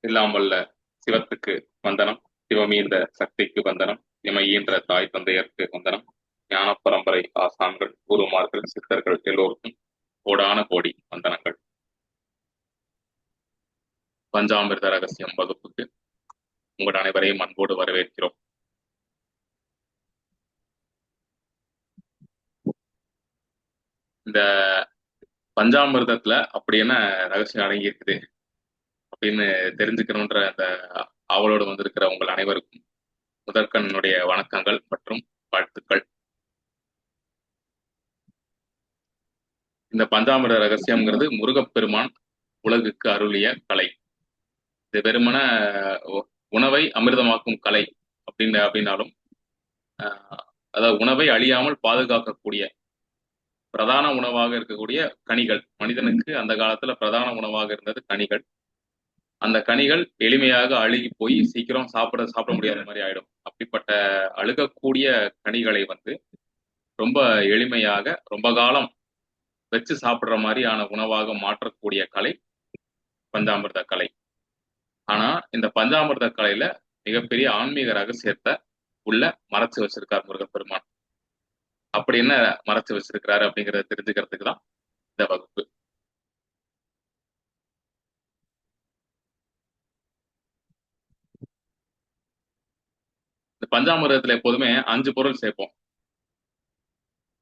எல்லாம் வல்ல சிவத்துக்கு வந்தனம். சிவமீந்த சக்திக்கு வந்தனம். இமையீன்ற தாய் தந்தையருக்கு வந்தனம். ஞான பரம்பரை ஆசான்கள், குருமார்கள், சித்தர்கள் எல்லோருக்கும் கோடான கோடி வந்தனங்கள். பஞ்சாமிர்த ரகசியம் வகுப்புக்கு உங்கள் அனைவரையும் அன்போடு வரவேற்கிறோம். இந்த பஞ்சாமிர்தத்துல அப்படி என்ன ரகசியம் அடங்கி இருக்குது அப்படின்னு தெரிஞ்சுக்கணுன்ற அந்த ஆவலோடு வந்திருக்கிற உங்கள் அனைவருக்கும் முதற்கண்ணுடைய வணக்கங்கள் மற்றும் வாழ்த்துக்கள். இந்த பஞ்சாமிர்த ரகசியம்ங்கிறது முருகப்பெருமான் உலகுக்கு அருளிய கலை. இது வெறுமன உணவை அமிர்தமாக்கும் கலை அப்படின்னாலும் அதாவது உணவை அழியாமல் பாதுகாக்கக்கூடிய பிரதான உணவாக இருக்கக்கூடிய கனிகள். மனிதனுக்கு அந்த காலத்துல பிரதான உணவாக இருந்தது கனிகள். அந்த கனிகள் எளிமையாக அழுகி போய் சீக்கிரம் சாப்பிட முடியாத மாதிரி ஆயிடும். அப்படிப்பட்ட அழுகக்கூடிய கனிகளை ரொம்ப எளிமையாக ரொம்ப காலம் வச்சு சாப்பிடுற மாதிரியான உணவாக மாற்றக்கூடிய கலை பஞ்சாமிர்த கலை. ஆனா இந்த பஞ்சாமிர்த கலையில மிகப்பெரிய ஆன்மீக ரகசியத்தை உள்ள மறைச்சு வச்சிருக்கார் முருகப்பெருமான். அப்படி என்ன மறைச்சு வச்சிருக்கிறாரு அப்படிங்கிறத தெரிஞ்சுக்கிறதுக்கு தான் இந்த வகுப்பு. இந்த பஞ்சாமிர்தத்துல எப்போதுமே 5 பொருள் சேர்ப்போம்.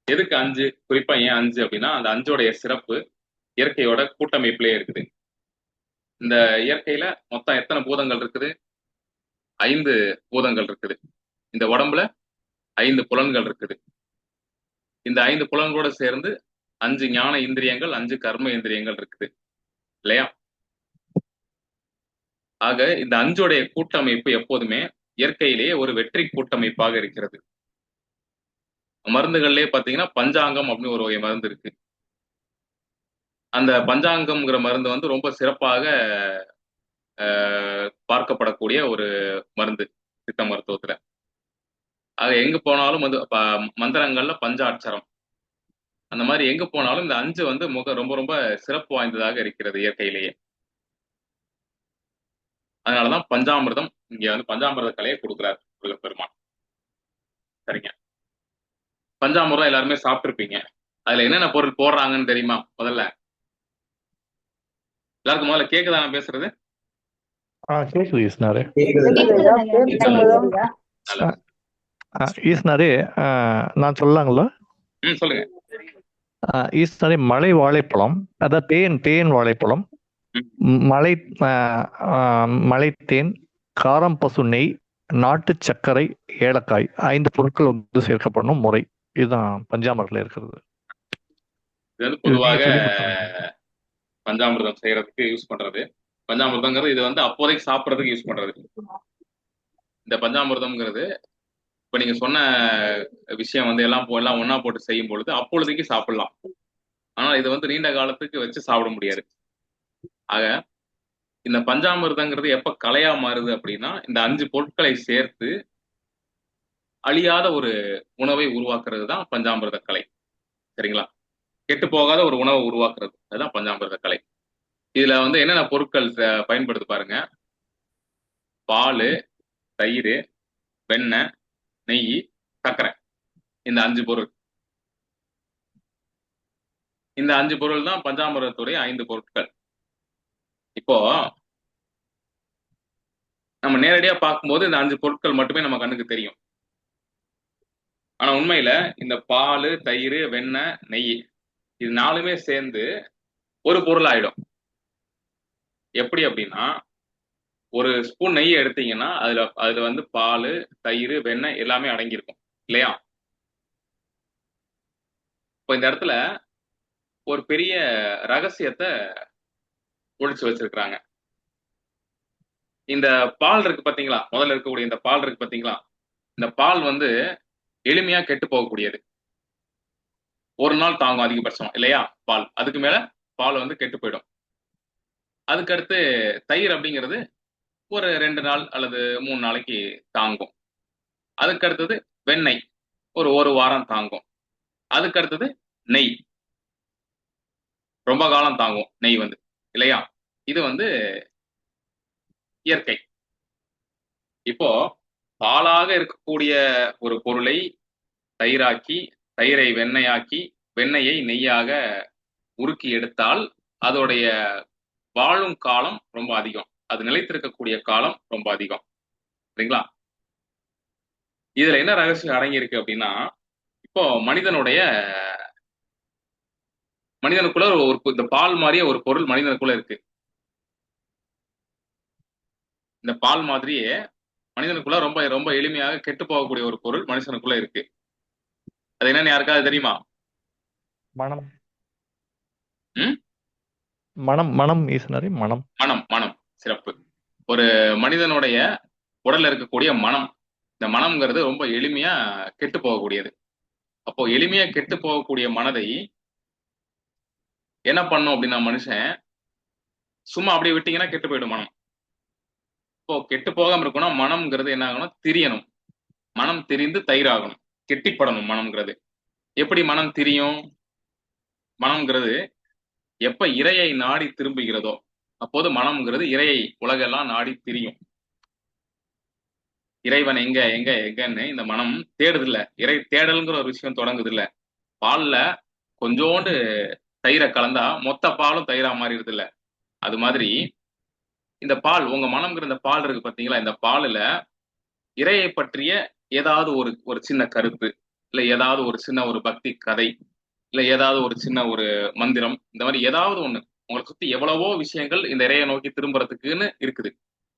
எதுக்கு 5? குறிப்பா ஏன் 5 அப்படின்னா அந்த 5ஓடைய சிறப்பு இயற்கையோட கூட்டமைப்பிலே இருக்குது. இந்த இயற்கையில மொத்தம் எத்தனை பூதங்கள் இருக்குது? 5 பூதங்கள் இருக்குது. இந்த உடம்புல 5 புலன்கள் இருக்குது. இந்த 5 புலன்களோட சேர்ந்து 5 ஞான இந்திரியங்கள், 5 கர்ம இந்திரியங்கள் இருக்குது இல்லையா? ஆக இந்த 5ஓடைய கூட்டமைப்பு எப்போதுமே இயற்கையிலேயே ஒரு வெற்றி கூட்டமைப்பாக இருக்கிறது. மருந்துகள்லயே பாத்தீங்கன்னா பஞ்சாங்கம் அப்படின்னு ஒரு வகை மருந்து இருக்கு. அந்த பஞ்சாங்கம்ங்கிற மருந்து ரொம்ப சிறப்பாக பார்க்கப்படக்கூடிய ஒரு மருந்து சித்த மருத்துவத்துல. ஆக எங்க போனாலும் மந்திரங்கள்ல பஞ்சாட்சரம் அந்த மாதிரி எங்க போனாலும் இந்த 5 ரொம்ப ரொம்ப சிறப்பு வாய்ந்ததாக இருக்கிறது இயற்கையிலேயே. அதனாலதான் பஞ்சாமிர்தம் இங்க பஞ்சாமிர்த கலையை கொடுக்குறாரு முருகப்பெருமான். சரிங்க. பஞ்சாமிர்தம் எல்லாருமே சாப்பிட்டுருப்பீங்க. அதுல என்னென்ன பொருள் போடுறாங்கன்னு தெரியுமா? முதல்ல எல்லாருக்கும் முதல்ல கேக்குதா நான் பேசுறது? கேக்குது ஈஸ்வரே. ஈஸ்வரே நான் சொல்லலாங்களா? சொல்லுங்க. ஈஸ்வரே, மலை வாழைப்பழம், அதாவது தேன் வாழைப்பழம், மலை தேன், காரம் பசு நெய், நாட்டு சர்க்கரை, ஏலக்காய் 5 பொருட்கள் சேர்க்கப்படணும் முறை. இதுதான் பஞ்சாமிரத்தில் இருக்கிறது. இது பொதுவாக பஞ்சாமிர்தம் செய்யறதுக்கு யூஸ் பண்றது. பஞ்சாமிர்தங்கிறது இது அப்போதைக்கு சாப்பிட்றதுக்கு யூஸ் பண்றது. இந்த பஞ்சாமிர்தம்ங்கிறது இப்ப நீங்க சொன்ன விஷயம் எல்லாம் ஒன்னா போட்டு செய்யும் பொழுது அப்பொழுதைக்கு சாப்பிடலாம். ஆனா இது நீண்ட காலத்துக்கு வச்சு சாப்பிட முடியாது. ஆக இந்த பஞ்சாமிர்தங்கிறது எப்ப கலையா மாறுது அப்படின்னா இந்த 5 பொருட்களை சேர்த்து அழியாத ஒரு உணவை உருவாக்குறது தான் பஞ்சாமிர்த கலை. சரிங்களா? கெட்டு போகாத ஒரு உணவை உருவாக்குறது அதுதான் பஞ்சாமிர்த கலை. இதுல என்னென்ன பொருட்கள் பயன்படுத்து பாருங்க. பால், தயிர், வெண்ணெய், நெய், சர்க்கரை. இந்த 5 பொருள். இந்த 5 பொருள் தான் பஞ்சாமிர்தத்துடைய 5 பொருட்கள். இப்போ நம்ம நேரடியா பார்க்கும்போது இந்த 5 பொருட்கள் மட்டுமே நம்ம கண்ணுக்கு தெரியும். ஆனா உண்மையில இந்த பால், தயிர், வெண்ணெய், நெய் இது 4மே சேர்ந்து ஒரு பொருள் ஆயிடும். எப்படி அப்படின்னா ஒரு ஸ்பூன் நெய் எடுத்தீங்கன்னா அதுல பால், தயிர், வெண்ணெய் எல்லாமே அடங்கியிருக்கும் இல்லையா? இப்போ இந்த இடத்துல ஒரு பெரிய ரகசியத்தை ஒழிச்சு வச்சிருக்கிறாங்க. இந்த பால் இருக்கு பாத்தீங்களா? முதல்ல இருக்கக்கூடிய இந்த பால் இருக்கு பாத்தீங்களா? இந்த பால் எளிமையா கெட்டு போகக்கூடியது. ஒரு நாள் தாங்கும் அதிகபட்சம் இல்லையா? பால் அதுக்கு மேல பால் கெட்டு போயிடும். அதுக்கடுத்து தயிர் அப்படிங்கிறது ஒரு 2 நாள் அல்லது 3 நாளைக்கு தாங்கும். அதுக்கு அடுத்தது வெண்ணெய் ஒரு வாரம் தாங்கும். அதுக்கு அடுத்தது நெய் ரொம்ப காலம் தாங்கும். நெய் இல்லையா? இது இயற்கை. இப்போ பாலாக இருக்கக்கூடிய ஒரு பொருளை தயிராக்கி, தயிரை வெண்ணெயாக்கி, வெண்ணெயை நெய்யாக உருக்கி எடுத்தால் அதோடைய வாழும் காலம் ரொம்ப அதிகம். அது நிலைத்திருக்கக்கூடிய காலம் ரொம்ப அதிகம். சரிங்களா? இதுல என்ன ரகசியம் அடங்கி இருக்கு அப்படின்னா, இப்போ மனிதனுக்குள்ள இந்த பால் மாதிரியே ஒரு பொருள் மனிதனுக்குள்ள இருக்கு. இந்த பால் மாதிரியே மனிதனுக்குள்ள ரொம்ப ரொம்ப எளிமையாக கெட்டு போகக்கூடிய ஒரு பொருள் மனுஷனுக்குள்ள இருக்கு. அது என்னன்னு யாருக்காவது தெரியுமா? மனம். ம்? மனம் மனம் ஈசனரே, மனம். மனம். மனம். சிறப்பு. ஒரு மனிதனுடைய உடல்ல இருக்கக்கூடிய மனம். இந்த மனம்ங்கிறது ரொம்ப எளிமையா கெட்டு போகக்கூடியது. அப்போ எளிமையா கெட்டு போகக்கூடிய மனதை என்ன பண்ணும் அப்படின்னா மனுஷன் சும்மா அப்படியே விட்டீங்கன்னா கெட்டு போயிடும் மனம். இப்போ கெட்டு போகாம இருக்கணும். மனம்ங்கிறது என்ன ஆகணும்? திரியணும். மனம் திரிந்து தயிராகணும். கெட்டிப்படணும் மனம்ங்கிறது. எப்படி மனம் திரியும்? மனம்ங்கிறது எப்ப இறையை நாடி திரும்புகிறதோ அப்போது மனம்ங்கிறது இறையை உலகெல்லாம் நாடி திரியும். இறைவன் எங்க எங்க எங்கன்னு இந்த மனம் தேடுது இல்ல. இறை தேடல்ங்கிற ஒரு விஷயம் தொடங்குது இல்ல. பால்ல கொஞ்சோண்டு தயிரை கலந்தா மொத்த பாலும் தயிரா மாறிடுது இல்ல. அது மாதிரி இந்த பால், உங்க மனம்ங்கிற இந்த பால் இருக்கு பாத்தீங்களா? இந்த பாலுல இறையை பற்றிய ஏதாவது ஒரு ஒரு சின்ன கருத்து, இல்ல ஏதாவது ஒரு சின்ன ஒரு பக்தி கதை, இல்ல ஏதாவது ஒரு சின்ன ஒரு மந்திரம், இந்த மாதிரி ஏதாவது ஒண்ணு உங்களை சுத்தி எவ்வளவோ விஷயங்கள் இந்த இறையை நோக்கி திரும்புறதுக்குன்னு இருக்குது.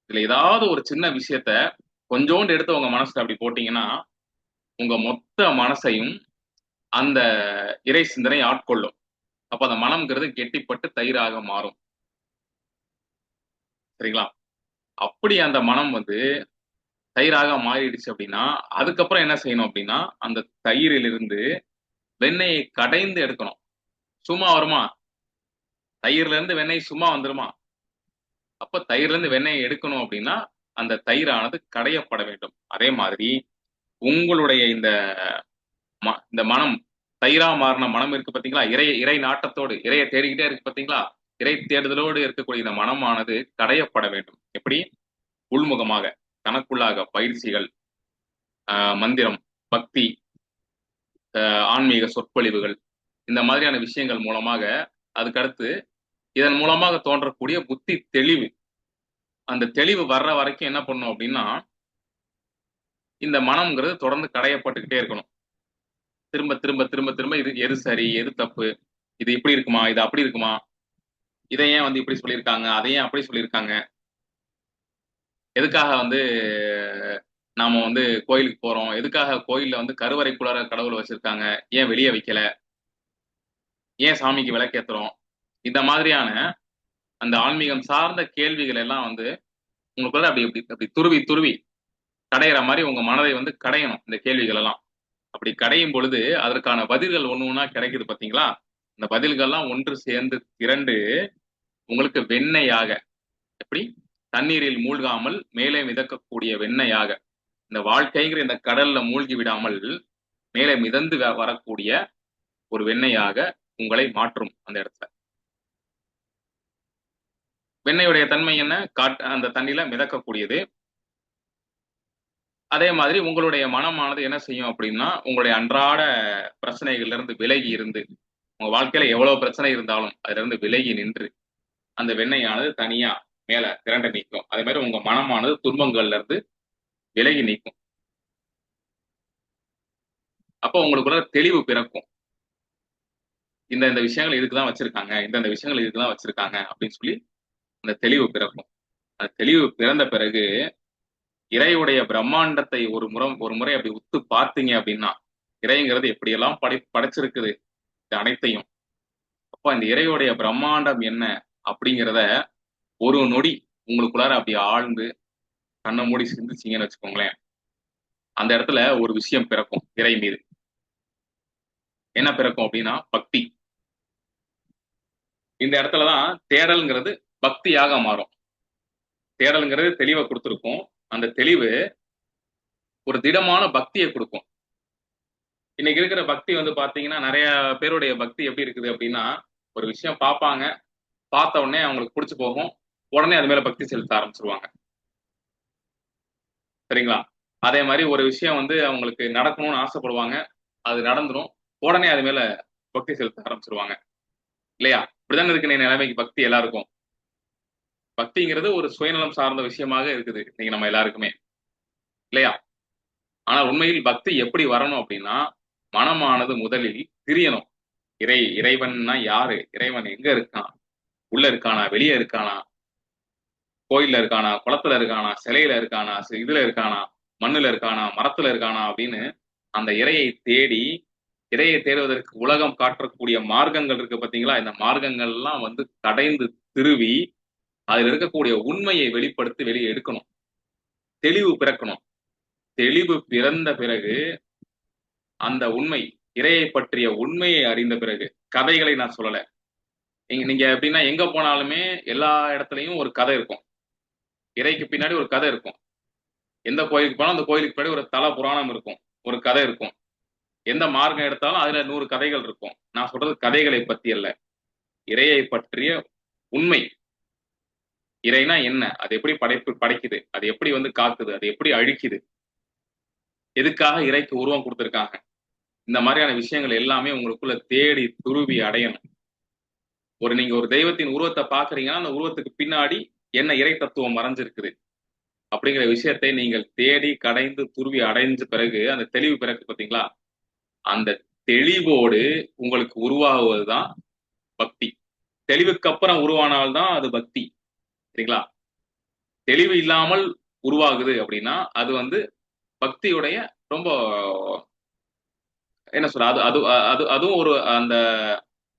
இதுல ஏதாவது ஒரு சின்ன விஷயத்த கொஞ்சோண்டு எடுத்து உங்க மனசுல அப்படி போட்டீங்கன்னா உங்க மொத்த மனசையும் அந்த இறை சிந்தனை ஆட்கொள்ளும். அப்ப அந்த மனம்ங்கிறது கெட்டிப்பட்டு தயிராக மாறும். சரிங்களா? அப்படி அந்த மனம் தயிராக மாறிடுச்சு அப்படின்னா அதுக்கப்புறம் என்ன செய்யணும் அப்படின்னா அந்த தயிரிலிருந்து வெண்ணெயை கடைந்து எடுக்கணும். சும்மா வருமா? தயிர்ல இருந்து வெண்ணெய் சும்மா வந்துருமா? அப்ப தயிர்ல இருந்து வெண்ணெயை எடுக்கணும் அப்படின்னா அந்த தயிரானது கடையப்பட வேண்டும். அதே மாதிரி உங்களுடைய இந்த மனம், தயிரா மாறின மனம் இருக்கு பாத்தீங்களா? இறை நாட்டத்தோடு இறையை தேடிக்கிட்டே இருக்கு பாத்தீங்களா? இறை தேடுதலோடு இருக்கக்கூடிய இந்த மனமானது கடையப்பட வேண்டும். எப்படி? உள்முகமாக, தனக்குள்ளாக பயிற்சிகள், மந்திரம், பக்தி, ஆன்மீக சொற்பொழிவுகள், இந்த மாதிரியான விஷயங்கள் மூலமாக, அதுக்கடுத்து இதன் மூலமாக தோன்றக்கூடிய புத்தி தெளிவு, அந்த தெளிவு வர்ற வரைக்கும் என்ன பண்ணும் அப்படின்னா இந்த மனம்ங்கிறது தொடர்ந்து கடையப்பட்டுக்கிட்டே இருக்கணும். திரும்ப திரும்ப திரும்ப திரும்ப இது எது சரி, எது தப்பு, இது இப்படி இருக்குமா, இது அப்படி இருக்குமா, இதை ஏன் இப்படி சொல்லியிருக்காங்க, அதை ஏன் அப்படி சொல்லியிருக்காங்க, எதுக்காக நாம கோயிலுக்கு போறோம், எதுக்காக கோயில்ல கருவறைக்குள்ளார கடவுள் வச்சிருக்காங்க, ஏன் வெளியே வைக்கல, ஏன் சாமிக்கு விளக்கேத்துறோம், இந்த மாதிரியான அந்த ஆன்மீகம் சார்ந்த கேள்விகள் எல்லாம் உங்களுக்குள்ள அப்படி அப்படி அப்படி துருவி துருவி கடையிற மாதிரி உங்க மனதை கடையணும். இந்த கேள்விகள் எல்லாம் அப்படி கடையும் பொழுது அதற்கான பதில்கள் ஒண்ணு ஒண்ணா கிடைக்குது பாத்தீங்களா? இந்த பதில்கள்லாம் ஒன்று சேர்ந்து திரண்டு உங்களுக்கு வெண்ணெயாக, எப்படி தண்ணீரில் மூழ்காமல் மேலே மிதக்கக்கூடிய வெண்ணெயாக, இந்த வாழ்க்கைங்கிற இந்த கடல்ல மூழ்கி விடாமல் மேலே மிதந்து வரக்கூடிய ஒரு வெண்ணெயாக உங்களை மாற்றும். அந்த இடத்துல வெண்ணெயுடைய தன்மை என்ன? அந்த தண்ணியில மிதக்கக்கூடியது. அதே மாதிரி உங்களுடைய மனமானது என்ன செய்யும் அப்படின்னா உங்களுடைய அன்றாட பிரச்சனைகள்ல இருந்து விலகி இருந்து, உங்க வாழ்க்கையில எவ்வளவு பிரச்சனை இருந்தாலும் அதுல இருந்து விலகி நின்று அந்த வெண்ணெயானது தனியா மேல திரண்டு நிற்கும். அதே மாதிரி உங்க மனமானது துன்பங்கள்ல இருந்து விலகி நிற்கும். அப்போ உங்களுக்குள்ள தெளிவு பிறக்கும். இந்த விஷயங்கள் இதுக்குதான் வச்சிருக்காங்க, இந்த விஷயங்கள் இதுக்குதான் வச்சிருக்காங்க அப்படின்னு சொல்லி அந்த தெளிவு பிறக்கும். அந்த தெளிவு பிறந்த பிறகு இறையுடைய பிரம்மாண்டத்தை ஒரு முறை அப்படி உத்து பார்த்தீங்க அப்படின்னா இறைங்கிறது எப்படியெல்லாம் படைச்சிருக்குது இது அனைத்தையும். அப்போ இந்த இறையுடைய பிரம்மாண்டம் என்ன அப்படிங்கிறத ஒரு நொடி உங்களுக்குள்ளார அப்படி ஆழ்ந்து கண்ணை மூடி சிந்திச்சிங்கன்னு வச்சுக்கோங்களேன். அந்த இடத்துல ஒரு விஷயம் பிறக்கும். இறை மீது என்ன பிறக்கும் அப்படின்னா பக்தி. இந்த இடத்துலதான் தேடல்ங்கிறது பக்தியாக மாறும். தேடல்ங்கிறது தெளிவை கொடுத்துருக்கும். அந்த தெளிவு ஒரு திடமான பக்தியை கொடுக்கும். இன்னைக்கு இருக்கிற பக்தி பாத்தீங்கன்னா நிறைய பேருடைய பக்தி எப்படி இருக்குது அப்படின்னா ஒரு விஷயம் பார்ப்பாங்க, பார்த்த உடனே அவங்களுக்கு பிடிச்சு போகும், உடனே அது மேல பக்தி செலுத்த ஆரம்பிச்சிருவாங்க. சரிங்களா? அதே மாதிரி ஒரு விஷயம் வந்து அவங்களுக்கு நடக்கணும்னு ஆசைப்படுவாங்க, அது நடந்துரும். உடனே அது மேல பக்தி செலுத்த ஆரம்பிச்சிருவாங்க இல்லையா? இப்படிதானே இருக்கு நிலைமைக்கு பக்தி எல்லாருக்கும். பக்திங்கிறது ஒரு சுயநலம் சார்ந்த விஷயமாக இருக்குது இன்னைக்கு நம்ம எல்லாருக்குமே இல்லையா? ஆனா உண்மையில் பக்தி எப்படி வரணும் அப்படின்னா, மனமானது முதலில் திரியணும். இறைவன்னா யாரு? இறைவன் எங்க இருக்கான்? உள்ள இருக்கானா? வெளியே இருக்கானா? கோயில்ல இருக்கானா? குளத்துல இருக்கானா? சிலையில இருக்கானா? இதுல இருக்கானா? மண்ணுல இருக்கானா? மரத்துல இருக்கானா? அப்படின்னு அந்த இறையை தேடுவதற்கு உலகம் காட்டக்கூடிய மார்க்கங்கள் இருக்கு பாத்தீங்களா? இந்த மார்க்கங்கள் எல்லாம் வந்து கடைந்து திருவி அதில் இருக்கக்கூடிய உண்மையை வெளிப்படுத்தி வெளியே எடுக்கணும். தெளிவு பிறக்கணும். தெளிவு பிறந்த பிறகு அந்த உண்மை, இறையை பற்றிய உண்மையை அறிந்த பிறகு, கதைகளை நான் சொல்லல. நீங்க எப்படின்னா எங்க போனாலுமே எல்லா இடத்துலயும் ஒரு கதை இருக்கும். இறைக்கு பின்னாடி ஒரு கதை இருக்கும். எந்த கோயிலுக்கு போனாலும் அந்த கோயிலுக்கு பின்னாடி ஒரு தல புராணம் இருக்கும், ஒரு கதை இருக்கும். எந்த மார்க்கம் எடுத்தாலும் அதுல 100 கதைகள் இருக்கும். நான் சொல்றது கதைகளை பத்தி அல்ல, இறையை பற்றிய உண்மை. இறைனா என்ன? அது எப்படி படைக்குது? அது எப்படி வந்து காக்குது? அது எப்படி அழிக்குது? எதுக்காக இறைக்கு உருவம் கொடுத்திருக்காங்க? இந்த மாதிரியான விஷயங்கள் எல்லாமே உங்களுக்குள்ள தேடி துருவி அடையணும். நீங்க ஒரு தெய்வத்தின் உருவத்தை பாக்குறீங்கன்னா அந்த உருவத்துக்கு பின்னாடி என்ன இறை தத்துவம் மறைஞ்சிருக்குது அப்படிங்கிற விஷயத்தை நீங்கள் தேடி கடைந்து துருவி அடைஞ்ச பிறகு அந்த தெளிவு பிறகு பாத்தீங்களா? அந்த தெளிவோடு உங்களுக்கு உருவாகுவதுதான் பக்தி. தெளிவுக்கு அப்புறம் உருவானால்தான் அது பக்தி. சரிங்களா? தெளிவு இல்லாமல் உருவாகுது அப்படின்னா அது வந்து பக்தியுடைய ரொம்ப என்ன சொல்ற அது அது அது அதுவும் ஒரு அந்த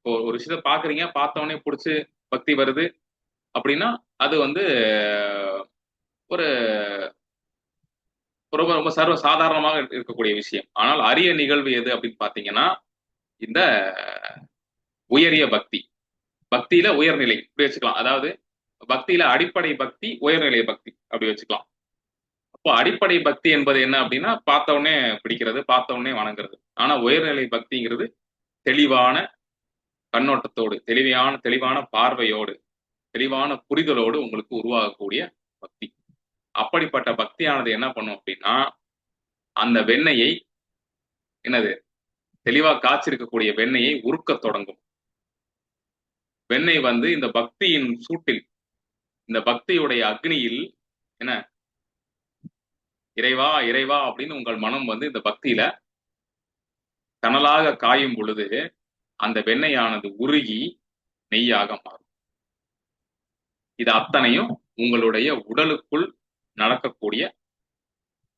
ஒரு விஷயத்த பாக்குறீங்க, பார்த்த உடனே பிடிச்சி பக்தி வருது அப்படின்னா அது வந்து ஒரு ரொம்ப ரொம்ப சர்வ சாதாரணமாக இருக்கக்கூடிய விஷயம். ஆனால் அரிய நிகழ்வு எது அப்படின்னு பாத்தீங்கன்னா இந்த உயரிய பக்தி. பக்தியில உயர்நிலை இப்படி வச்சுக்கலாம். அதாவது பக்தியில அடிப்படை பக்தி, உயர்நிலை பக்தி அப்படி வச்சுக்கலாம். அப்போ அடிப்படை பக்தி என்பது என்ன அப்படின்னா பார்த்த உடனே பிடிக்கிறது, பார்த்த உடனே வணங்குறது. ஆனா உயர்நிலை பக்திங்கிறது தெளிவான கண்ணோட்டத்தோடு, தெளிவான பார்வையோடு, தெளிவான புரிதலோடு உங்களுக்கு உருவாகக்கூடிய பக்தி. அப்படிப்பட்ட பக்தியானது என்ன பண்ணும் அப்படின்னா அந்த வெண்ணெயை என்னது தெளிவா காய்ச்சிருக்கக்கூடிய வெண்ணெயை உருக்க தொடங்கும். வெண்ணெய் வந்து இந்த பக்தியின் சூட்டில், இந்த பக்தியுடைய அக்னியில் என்ன இறைவா இறைவா அப்படின்னு உங்கள் மனம் வந்து இந்த பக்தியில கனலாக காயும் பொழுது அந்த வெண்ணெயானது உருகி நெய்யாக மாறும். இது அத்தனையும் உங்களுடைய உடலுக்குள் நடக்கக்கூடிய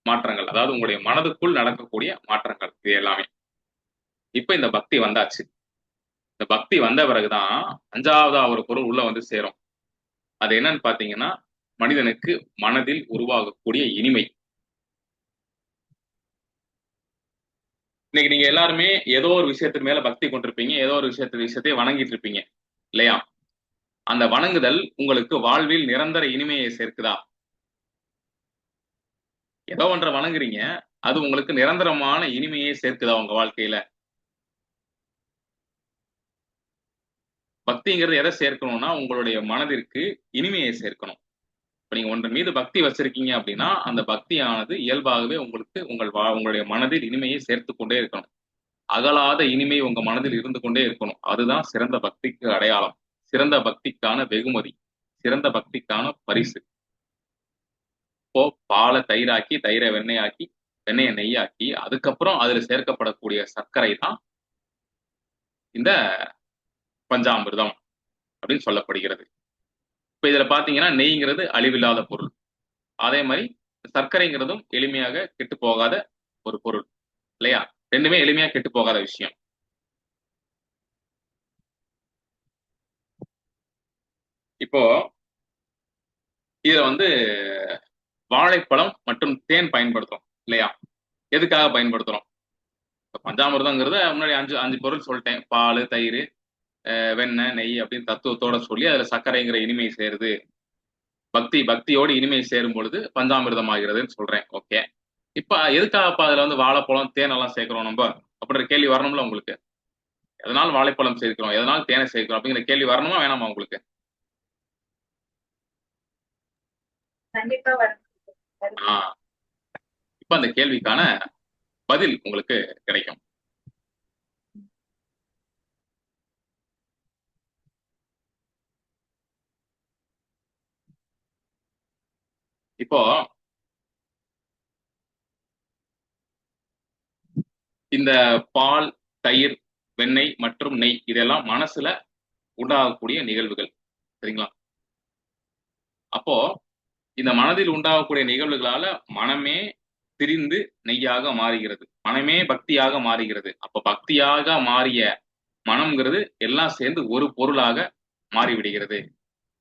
மாற்றங்கள், அதாவது உங்களுடைய மனதுக்குள் நடக்கக்கூடிய மாற்றங்கள். இது எல்லாமே இப்ப இந்த பக்தி வந்தாச்சு. இந்த பக்தி வந்த பிறகுதான் 5வது ஒரு பொருள் உள்ள வந்து சேரும். அது என்னன்னு பாத்தீங்கன்னா மனிதனுக்கு மனதில் உருவாகக்கூடிய இனிமை. இன்னைக்கு நீங்க எல்லாருமே ஏதோ ஒரு விஷயத்துக்கு மேல பக்தி கொண்டிருப்பீங்க, ஏதோ ஒரு விஷயத்தை வணங்கிட்டு இருப்பீங்க இல்லையா? அந்த வணங்குதல் உங்களுக்கு வாழ்வில் நிரந்தர இனிமையை சேர்க்குதா? ஏதோ ஒன்றை வணங்குறீங்க, அது உங்களுக்கு நிரந்தரமான இனிமையை சேர்க்குதா உங்க வாழ்க்கையில? பக்திங்கிறது எதை சேர்க்கணும்னா உங்களுடைய மனதிற்கு இனிமையை சேர்க்கணும். இப்ப நீங்க ஒன்றன் மீது பக்தி வச்சிருக்கீங்க அப்படின்னா அந்த பக்தியானது இயல்பாகவே உங்களுக்கு உங்களுடைய மனதில் இனிமையை சேர்த்து கொண்டே இருக்கணும். அகலாத இனிமை உங்க மனதில் இருந்து கொண்டே இருக்கணும். அதுதான் சிறந்த பக்திக்கு அடையாளம், சிறந்த பக்திக்கான வெகுமதி, சிறந்த பக்திக்கான பரிசு. இப்போ பாலை தயிராக்கி, தயிரை வெண்ணெயாக்கி, வெண்ணெயை நெய்யாக்கி, அதுக்கப்புறம் அதுல சேர்க்கப்படக்கூடிய சர்க்கரை தான் இந்த பஞ்சாமிர்தம் அப்படின்னு சொல்லப்படுகிறது. இப்ப இதுல பாத்தீங்கன்னா நெய்ங்கிறது அழிவில்லாத பொருள். அதே மாதிரி சர்க்கரைங்கிறதும் எளிமையாக கெட்டு போகாத ஒரு பொருள் இல்லையா? ரெண்டுமே எளிமையா கெட்டு போகாத விஷயம். இப்போ இதுல வந்து வாழைப்பழம் மற்றும் தேன் பயன்படுத்துறோம் இல்லையா? எதுக்காக பயன்படுத்துறோம்? பஞ்சாமிர்தங்கிறத முன்னாடி அஞ்சு அஞ்சு பொருள் சொல்லிட்டேன். பால், தயிர், வெண்ணெய், நெய் அப்படின்னு தத்துவத்தோட சொல்லி அதுல சர்க்கரைங்கிற இனிமை சேருது. பக்தியோடு இனிமை சேரும் பொழுது பஞ்சாமிர்தம் ஆகிறதுன்னு சொல்றேன். ஓகே, இப்ப எதுக்காகப்ப அதுல வந்து வாழைப்பழம் தேன் எல்லாம் சேர்க்கிறோம் நம்ம அப்படின்ற கேள்வி வரணும்ல உங்களுக்கு. எதனால் வாழைப்பழம் சேர்க்கிறோம், எதனால் தேனை சேர்க்கிறோம் அப்படிங்கிற கேள்வி வரணுமா வேணாமா உங்களுக்கு? கண்டிப்பா வரும். இப்ப அந்த கேள்விக்கான பதில் உங்களுக்கு கிடைக்கும். இப்போ இந்த பால், தயிர், வெண்ணெய் மற்றும் நெய் இதெல்லாம் மனசுல உண்டாகக்கூடிய நிகழ்வுகள். சரிங்களா? அப்போ இந்த மனதில் உண்டாகக்கூடிய நிகழ்வுகளால மனமே பிரிந்து நெய்யாக மாறுகிறது. மனமே பக்தியாக மாறுகிறது. அப்ப பக்தியாக மாறிய மனம்ங்கிறது எல்லாம் சேர்ந்து ஒரு பொருளாக மாறிவிடுகிறது.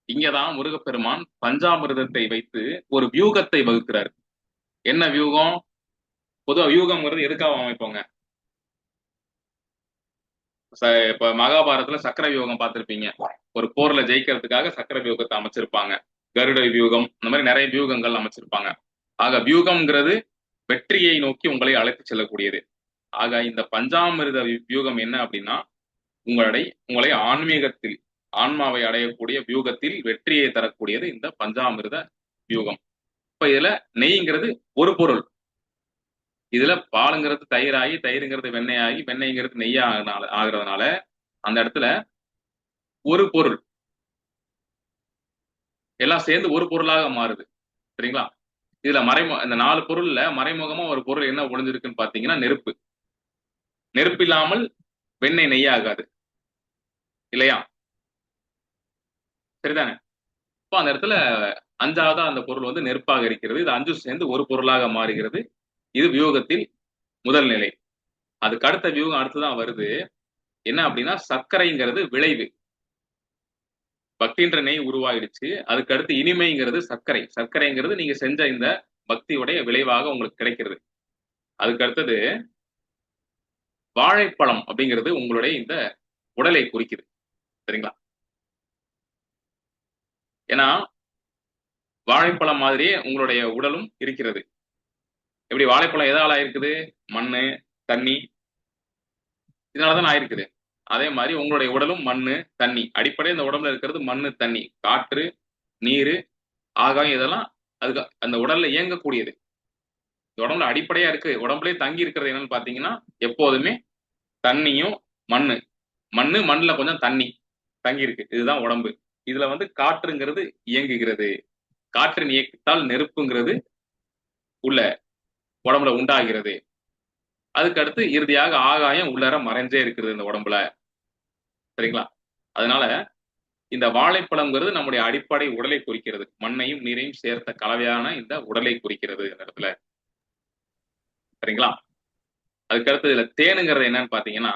இங்கதான் முருகப்பெருமான் பஞ்சாமிர்தத்தை வைத்து ஒரு வியூகத்தை வகுக்கிறார். என்ன வியூகம்? பொதுவா வியூகம்ங்கிறது எதுக்காக அமைப்போங்க? இப்ப மகாபாரதத்துல சக்கர வியூகம் பார்த்திருப்பீங்க. ஒரு போர்ல ஜெயிக்கிறதுக்காக சக்கர வியூகத்தை அமைச்சிருப்பாங்க. கருட வியூகம், இந்த மாதிரி நிறைய வியூகங்கள் அமைச்சிருப்பாங்க. ஆக வியூகம்ங்கிறது வெற்றியை நோக்கி உங்களை அழைத்து செல்லக்கூடியது. ஆக இந்த பஞ்சாமிர்த வியூகம் என்ன அப்படின்னா, உங்களை ஆன்மீகத்தில் ஆன்மாவை அடையக்கூடிய வியூகத்தில் வெற்றியை தரக்கூடியது இந்த பஞ்சாமிர்த வியூகம். இப்ப இதுல நெய்ங்கிறது ஒரு பொருள். இதுல பாலுங்கிறது தயிராகி, தயிருங்கிறது வெண்ணெயாகி, வெண்ணெய்ங்கிறது நெய்யா ஆகுறதுனால அந்த இடத்துல ஒரு பொருள் எல்லாம் சேர்ந்து ஒரு பொருளாக மாறுது. சரிங்களா? இதுல இந்த 4 பொருள்ல மறைமுகமா ஒரு பொருள் என்ன ஒளிஞ்சிருக்குன்னு பாத்தீங்கன்னா நெருப்பு. நெருப்பு இல்லாமல் வெண்ணெய் நெய்யாகாது இல்லையா? சரிதானே? இப்போ அந்த இடத்துல 5ஆவதா அந்த பொருள் வந்து நெருப்பாக இருக்கிறது. இது 5 சேர்ந்து ஒரு பொருளாக மாறுகிறது. இது வியூகத்தில் முதல் நிலை. அதுக்கு அடுத்த வியூகம் அடுத்துதான் வருது. என்ன அப்படின்னா சர்க்கரைங்கிறது விளைவு. பக்தின்ற நெய் உருவாயிடுச்சு. அதுக்கு அடுத்து இனிமைங்கிறது சர்க்கரை. சர்க்கரைங்கிறது நீங்க செஞ்ச இந்த பக்தியுடைய விளைவாக உங்களுக்கு கிடைக்கிறது. அதுக்கு அடுத்தது வாழைப்பழம் அப்படிங்கிறது உங்களுடைய இந்த உடலை குறிக்குது. சரிங்களா? ஏன்னா வாழைப்பழம் மாதிரியே உங்களுடைய உடலும் இருக்கிறது. எப்படி வாழைப்பழம் எதால ஆயிருக்குது? மண்ணு, தண்ணி, இதனாலதான் ஆயிருக்குது. அதே மாதிரி உங்களுடைய உடலும் மண்ணு, தண்ணி. அடிப்படை இந்த உடம்புல இருக்கிறது மண்ணு, தண்ணி, காற்று, நீரு, ஆகாயம், இதெல்லாம் அதுக்கு அந்த உடல்ல இயங்கக்கூடியது. இந்த உடம்புல அடிப்படையா இருக்கு. உடம்புலயே தங்கி இருக்கிறது என்னன்னு பாத்தீங்கன்னா எப்போதுமே தண்ணியும் மண்ணு. மண்ணுல கொஞ்சம் தண்ணி தங்கி இருக்கு. இதுதான் உடம்பு. இதுல வந்து காற்றுங்கிறது இயங்குகிறது. காற்றின் இயக்கத்தால் நெருப்புங்கிறது உள்ள உடம்புல உண்டாகிறது. அதுக்கு அடுத்து இறுதியாக ஆகாயம் உள்ளர மறைஞ்சே இருக்குது இந்த உடம்புல. சரிங்களா? அதனால இந்த வாழைப்பழம்ங்கிறது நம்முடைய அடிப்படை உடலை குறிக்கிறது. மண்ணையும் நீரையும் சேர்த்த கலவையான இந்த உடலை குறிக்கிறது இந்த இடத்துல. சரிங்களா? அதுக்கு அடுத்து இதுல தேனுங்கிறது என்னன்னு பாத்தீங்கன்னா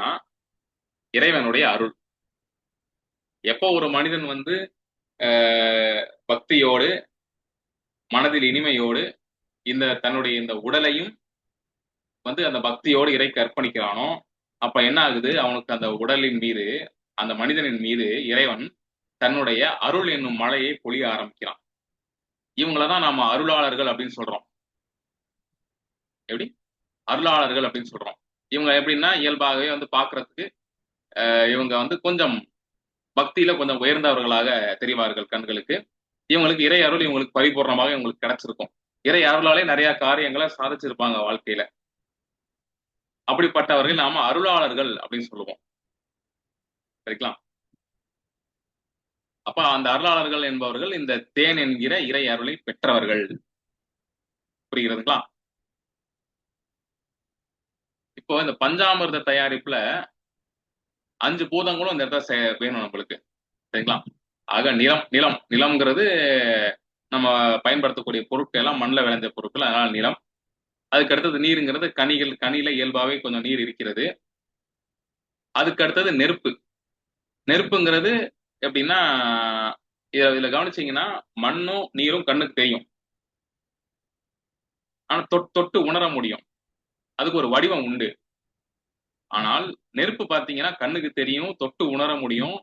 இறைவனுடைய அருள். எப்போ ஒரு மனிதன் வந்து பக்தியோடு, மனதில் இனிமையோடு இந்த தன்னுடைய இந்த உடலையும் வந்து அந்த பக்தியோடு இறைக்கு அர்ப்பணிக்கிறானோ, அப்ப என்ன ஆகுது? அவனுக்கு அந்த உடலின் மீது, அந்த மனிதனின் மீது இறைவன் தன்னுடைய அருள் என்னும் மழையை பொழிய ஆரம்பிக்கிறான். இவங்களதான் நாம அருளாளர்கள் அப்படின்னு சொல்றோம். எப்படி? அருளாளர்கள் அப்படின்னு சொல்றோம். இவங்க எப்படின்னா இயல்பாகவே வந்து பாக்குறதுக்கு இவங்க வந்து கொஞ்சம் பக்தியில கொஞ்சம் உயர்ந்தவர்களாக தெரிவார்கள் கண்களுக்கு. இவங்களுக்கு இறை அருள் இவங்களுக்கு பரிபூர்ணமாக இவங்களுக்கு கிடைச்சிருக்கும். இறை அருளாலே நிறைய காரியங்களை சாதிச்சிருப்பாங்க வாழ்க்கையில. அப்படிப்பட்டவர்கள் நாம அருளாளர்கள் அப்படின்னு சொல்லுவோம். சரிங்களா? அப்ப அந்த அருளாளர்கள் என்பவர்கள் இந்த தேன் என்கிற இறை அருளை பெற்றவர்கள். புரிகிறதுங்களா? இப்போ இந்த பஞ்சாமிர்த தயாரிப்புல 5 பூதங்களும் இந்த இடத்துல வேணும் நம்மளுக்கு. சரிங்களா? ஆக நிலம்ங்கிறது நம்ம பயன்படுத்தக்கூடிய பொருட்கள் எல்லாம் மண்ணில் விளைஞ்ச பொருட்கள், அதனால நிலம். அதுக்கு அடுத்தது நீருங்கிறது கனியில இயல்பாவே கொஞ்சம் நீர் இருக்கிறது. அதுக்கு அடுத்தது நெருப்புங்கிறது எப்படின்னா இதுல கவனிச்சீங்கன்னா மண்ணும் நீரும் கண்ணுக்கு தெரியும். ஆனா தொட்டு உணர முடியும். அதுக்கு ஒரு வடிவம் உண்டு. ஆனால் நெருப்பு பார்த்தீங்கன்னா கண்ணுக்கு தெரியும், தொட்டு உணர முடியும்.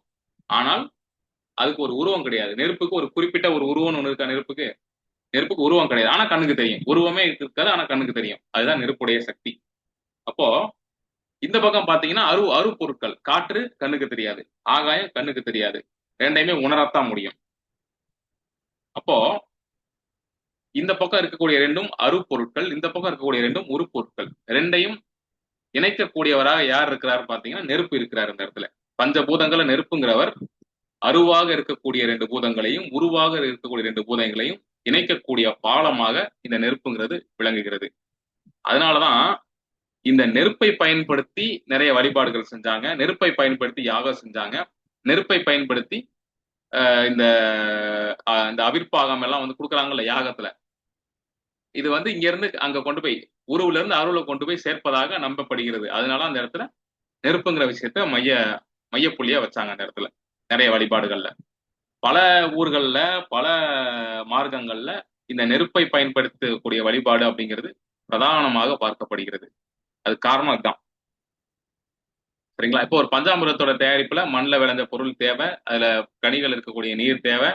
ஆனால் அதுக்கு ஒரு உருவம் கிடையாது. நெருப்புக்கு ஒரு குறிப்பிட்ட ஒரு உருவம் ஒன்று இருக்கா? நெருப்புக்கு உருவம் கிடையாது. ஆனா கண்ணுக்கு தெரியும். உருவமே இருக்காது, ஆனா கண்ணுக்கு தெரியும். அதுதான் நெருப்புடைய சக்தி. அப்போ இந்த பக்கம் பாத்தீங்கன்னா அரு பொருட்கள். காற்று கண்ணுக்கு தெரியாது, ஆகாயம் கண்ணுக்கு தெரியாது, ரெண்டையுமே உணரத்தான் முடியும். அப்போ இந்த பக்கம் இருக்கக்கூடிய ரெண்டும் அருப்பொருட்கள், இந்த பக்கம் இருக்கக்கூடிய ரெண்டும் உருப்பொருட்கள். ரெண்டையும் இணைக்கக்கூடியவராக யார் இருக்கிறார் பாத்தீங்கன்னா நெருப்பு இருக்கிறார் இந்த இடத்துல. பஞ்சபூதங்கள நெருப்புங்கிறவர் அருவாக இருக்கக்கூடிய 2 பூதங்களையும் உருவாக இருக்கக்கூடிய 2 பூதங்களையும் இணைக்கக்கூடிய பாலமாக இந்த நெருப்புங்கிறது விளங்குகிறது. அதனாலதான் இந்த நெருப்பை பயன்படுத்தி நிறைய வழிபாடுகள் செஞ்சாங்க, நெருப்பை பயன்படுத்தி யாகம் செஞ்சாங்க, நெருப்பை பயன்படுத்தி இந்த இந்த அவிர்ப்பாகம் எல்லாம் வந்து கொடுக்குறாங்கல்ல யாகத்துல. இது வந்து இங்க இருந்து அங்க கொண்டு போய் உருவுல இருந்து அருளை கொண்டு போய் சேர்ப்பதாக நம்பப்படுகிறது. அதனால அந்த இடத்துல நெருப்புங்கிற விஷயத்த மையப்புள்ளியா வச்சாங்க அந்த இடத்துல நிறைய வழிபாடுகள்ல. பல ஊர்கள்ல பல மார்க்கங்கள்ல இந்த நெருப்பை பயன்படுத்தக்கூடிய வழிபாடு அப்படிங்கிறது பிரதானமாக பார்க்கப்படுகிறது. அது காரணம் அதுதான். சரிங்களா? இப்போ ஒரு பஞ்சாமிரத்தோட தயாரிப்புல மண்ணில் விளைஞ்ச பொருள் தேவை, அதுல கனிகள் இருக்கக்கூடிய நீர் தேவை.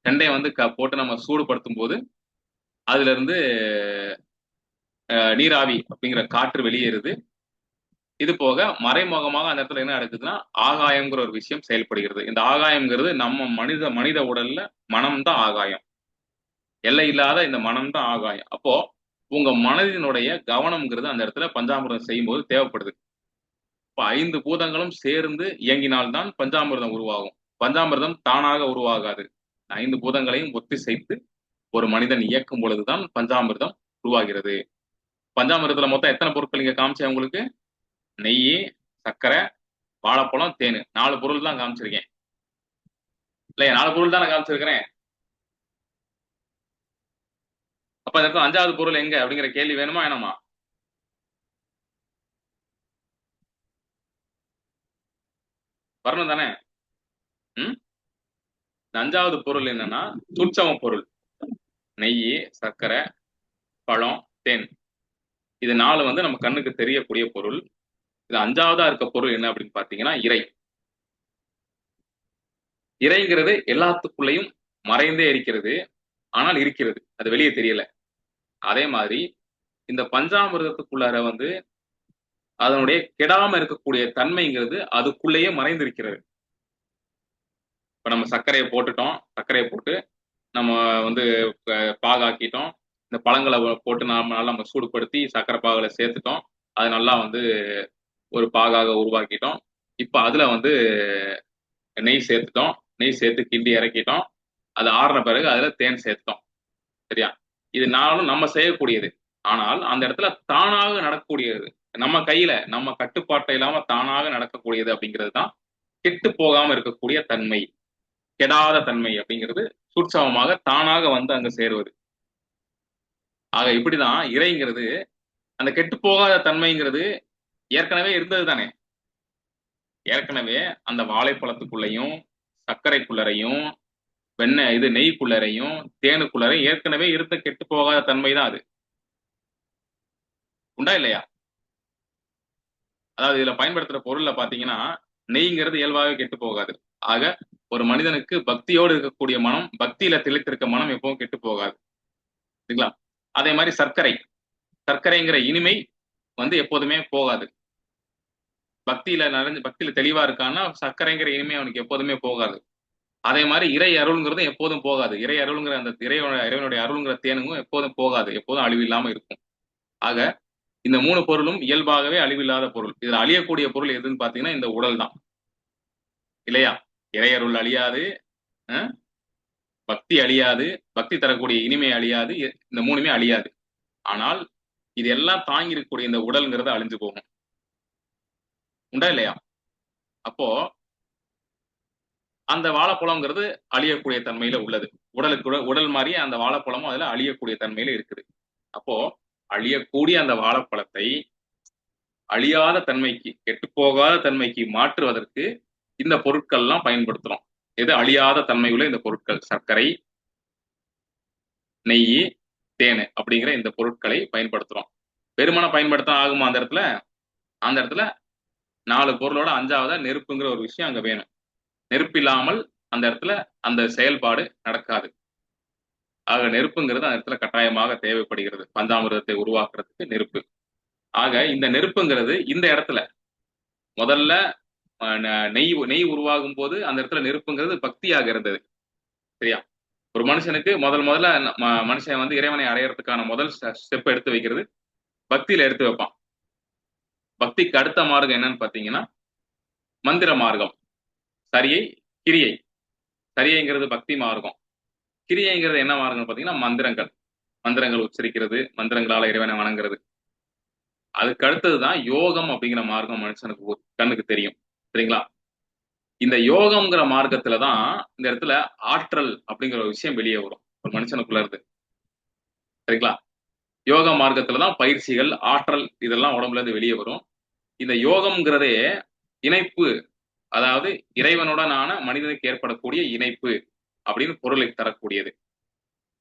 ரெண்டையும் வந்து போட்டு நம்ம சூடுபடுத்தும் போது அதுல இருந்து நீராவி அப்படிங்கிற காற்று வெளியேறுது. இது போக மறைமுகமாக அந்த இடத்துல என்ன நடக்குதுன்னா ஆகாயம்ங்கிற ஒரு விஷயம் செயல்படுகிறது. இந்த ஆகாயம்ங்கிறது நம்ம மனித உடல்ல மனம் தான் ஆகாயம், எல்லை இல்லாத இந்த மனம் தான் ஆகாயம். அப்போ உங்க மனதினுடைய கவனம்ங்கிறது அந்த இடத்துல பஞ்சாமிர்தம் செய்யும் போது தேவைப்படுது. இப்போ 5 பூதங்களும் சேர்ந்து இயங்கினால்தான் பஞ்சாமிர்தம் உருவாகும். பஞ்சாமிர்தம் தானாக உருவாகாது. 5 பூதங்களையும் ஒத்திசைத்து ஒரு மனிதன் இயக்கும் பொழுதுதான் பஞ்சாமிர்தம் உருவாகிறது. பஞ்சாமிர்தத்துல மொத்தம் எத்தனை பொருட்கள் இங்க காமிச்சேன் உங்களுக்கு? நெய், சர்க்கரை, வாழைப்பழம், தேன், 4 பொருள் தான் காமிச்சிருக்கேன் இல்லையா? 4 பொருள் தான் நான் காமிச்சிருக்கிறேன். அப்ப இந்த 5வது பொருள் எங்க அப்படிங்கிற கேள்வி வேணுமா வேணாமா? வரணும் தானே? ம், 5வது பொருள் என்னன்னா சூட்சம பொருள். நெய், சர்க்கரை, பழம், தேன், இது 4 வந்து நம்ம கண்ணுக்கு தெரியக்கூடிய பொருள். இது 5வதா இருக்க பொருள் என்ன அப்படின்னு பாத்தீங்கன்னா இறை. இறைங்கிறது எல்லாத்துக்குள்ளேயும் மறைந்தே இருக்கிறது, ஆனால் இருக்கிறது, அது வெளியே தெரியல. அதே மாதிரி இந்த பஞ்சாமிர்தத்துக்குள்ளார வந்து அதனுடைய கெடாம இருக்கக்கூடிய தன்மைங்கிறது அதுக்குள்ளேயே மறைந்திருக்கிறது. இப்ப நம்ம சர்க்கரையை போட்டுட்டோம், சர்க்கரையை போட்டு நம்ம வந்து பாகாக்கிட்டோம், இந்த பழங்களை போட்டு நல்லா நம்ம சூடுபடுத்தி சர்க்கரை பாகலை சேர்த்துட்டோம், அது நல்லா வந்து ஒரு பாகாக உருவாக்கிட்டோம். இப்ப அதுல வந்து நெய் சேர்த்துட்டோம், நெய் சேர்த்து கிண்டி இறக்கிட்டோம், அது ஆறின பிறகு அதுல தேன் சேர்த்துட்டோம். சரியா? இது நாளும் நம்ம செய்யக்கூடியது. ஆனால் அந்த இடத்துல தானாக நடக்கக்கூடியது, நம்ம கையில நம்ம கட்டுப்பாட்டை இல்லாம தானாக நடக்கக்கூடியது அப்படிங்கிறது தான் கெட்டு போகாம இருக்கக்கூடிய தன்மை, கெடாத தன்மை அப்படிங்கிறது சூட்சமமாக தானாக வந்து அங்க சேருவது. ஆக இப்படிதான் இறைங்கிறது அந்த கெட்டு போகாத தன்மைங்கிறது ஏற்கனவே இருந்தது தானே. ஏற்கனவே அந்த வாழைப்பழத்துக்குள்ளையும் சர்க்கரைக்குள்ளரையும் நெய்க்குள்ளரையும் தேனுக்குள்ளரையும் ஏற்கனவே இருந்த கெட்டு போகாத தன்மை தான் அது. உண்டா இல்லையா? அதாவது இதுல பயன்படுத்துற பொருள்ல பாத்தீங்கன்னா நெய்ங்கிறது இயல்பாகவே கெட்டு போகாது. ஆக ஒரு மனிதனுக்கு பக்தியோடு இருக்கக்கூடிய மனம், பக்தியில திளைத்திருக்க மனம் எப்பவும் கெட்டு போகாது. சரிங்களா? அதே மாதிரி சர்க்கரைங்கிற இனிமை வந்து எப்போதுமே போகாது. பக்தியில தெளிவா இருக்கான்னா சர்க்கரைங்கிற இனிமை அவனுக்கு எப்போதுமே போகாது. அதே மாதிரி இறை அருள்ங்கிறது எப்போதும் போகாது. இறை அருள்ங்கிற அந்த இறைவனுடைய அருள்ங்கிற தேனுங்கும் எப்போதும் போகாது, எப்போதும் அழிவு இல்லாம இருக்கும். ஆக இந்த 3 பொருளும் இயல்பாகவே அழிவில்லாத பொருள். இதுல அழியக்கூடிய பொருள் எதுன்னு பாத்தீங்கன்னா இந்த உடல் தான், இல்லையா? இறையருள் அழியாது, பக்தி அழியாது, பக்தி தரக்கூடிய இனிமை அழியாது, இந்த 3மே அழியாது. ஆனால் இது எல்லாம் தாங்கி இருக்கக்கூடிய இந்த உடல்ங்கிறது அழிஞ்சு போகும். உண்டா இல்லையா? அப்போ அந்த வாழைப்பழம்ங்கிறது அழியக்கூடிய தன்மையில உள்ளது. உடல் மாதிரி அந்த வாழைப்பழமும் அதுல அழியக்கூடிய தன்மையில இருக்குது. அப்போ அழியக்கூடிய அந்த வாழைப்பழத்தை அழியாத தன்மைக்கு, கெட்டு போகாத தன்மைக்கு மாற்றுவதற்கு இந்த பொருட்கள்லாம் பயன்படுத்துறோம். எது அழியாத தன்மை உள்ள இந்த பொருட்கள்? சர்க்கரை, நெய், தேன் அப்படிங்கிற இந்த பொருட்களை பயன்படுத்துறோம். வெறுமனை பயன்படுத்த ஆகுமா அந்த இடத்துல? அந்த இடத்துல 4 பொருளோட 5வதா நெருப்புங்கிற ஒரு விஷயம் அங்க வேணும். நெருப்பு இல்லாமல் அந்த இடத்துல அந்த செயல்பாடு நடக்காது. ஆக நெருப்புங்கிறது அந்த இடத்துல கட்டாயமாக தேவைப்படுகிறது பஞ்சாமிர்தத்தை உருவாக்குறதுக்கு நெருப்பு. ஆக இந்த நெருப்புங்கிறது இந்த இடத்துல முதல்ல நெய் உருவாகும் போது அந்த இடத்துல நெருப்புங்கிறது பக்தியாக இருந்தது. சரியா? ஒரு மனுஷனுக்கு முதல்ல மனுஷன் வந்து இறைவனை அடையறதுக்கான முதல் ஸ்டெப் எடுத்து வைக்கிறது பக்தியில எடுத்து வைப்பான். பக்திக்கு அடுத்த மார்க்கம் என்னன்னு பாத்தீங்கன்னா மந்திர மார்க்கம். சரியை கிரியை. சரியைங்கிறது பக்தி மார்க்கம். கிரியைங்கிறது என்ன மார்க்கம் பாத்தீங்கன்னா மந்திரங்கள். மந்திரங்கள் உச்சரிக்கிறது, மந்திரங்களால இறைவனை வணங்குறது. அதுக்கு அடுத்ததுதான் யோகம் அப்படிங்கிற மார்க்கம் மனுஷனுக்கு கண்ணுக்கு தெரியும். சரிங்களா? இந்த யோகம்ங்கிற மார்க்கத்துல தான் இந்த இடத்துல ஆற்றல் அப்படிங்கிற ஒரு விஷயம் வெளியே வரும் ஒரு மனுஷனுக்குள்ள இருந்து. சரிங்களா? யோக மார்க்கத்துல தான் பயிற்சிகள், ஆற்றல் இதெல்லாம் உடம்புல இருந்து வெளியே வரும். இந்த யோகம்ங்கிறதே இணைப்பு, அதாவது இறைவனுடனான மனிதனுக்கு ஏற்படக்கூடிய இணைப்பு அப்படின்னு பொருளை தரக்கூடியது.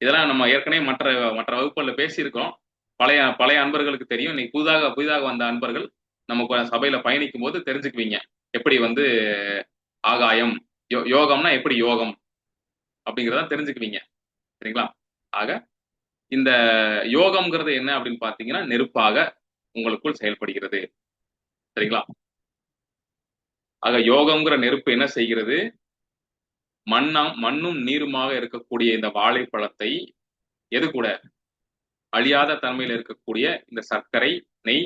இதெல்லாம் நம்ம ஏற்கனவே மற்ற மற்ற வகுப்புகள்ல பேசியிருக்கோம். பழைய பழைய அன்பர்களுக்கு தெரியும். இன்னைக்கு புதிதாக வந்த அன்பர்கள் நம்ம சபையில பயணிக்கும் போது தெரிஞ்சுக்குவீங்க. எப்படி வந்து ஆகாயம் யோகம்னா எப்படி யோகம் அப்படிங்கிறத தெரிஞ்சுக்குவீங்க. சரிங்களா? ஆக இந்த யோகம்ங்கிறது என்ன அப்படின்னு பாத்தீங்கன்னா நெருப்பாக உங்களுக்குள் செயல்படுகிறது. சரிங்களா? ஆக யோகம்ங்கிற நெருப்பு என்ன செய்கிறது? மண்ணும் நீருமாக இருக்கக்கூடிய இந்த வாழைப்பழத்தை எது கூட அழியாத தன்மையில் இருக்கக்கூடிய இந்த சர்க்கரை, நெய்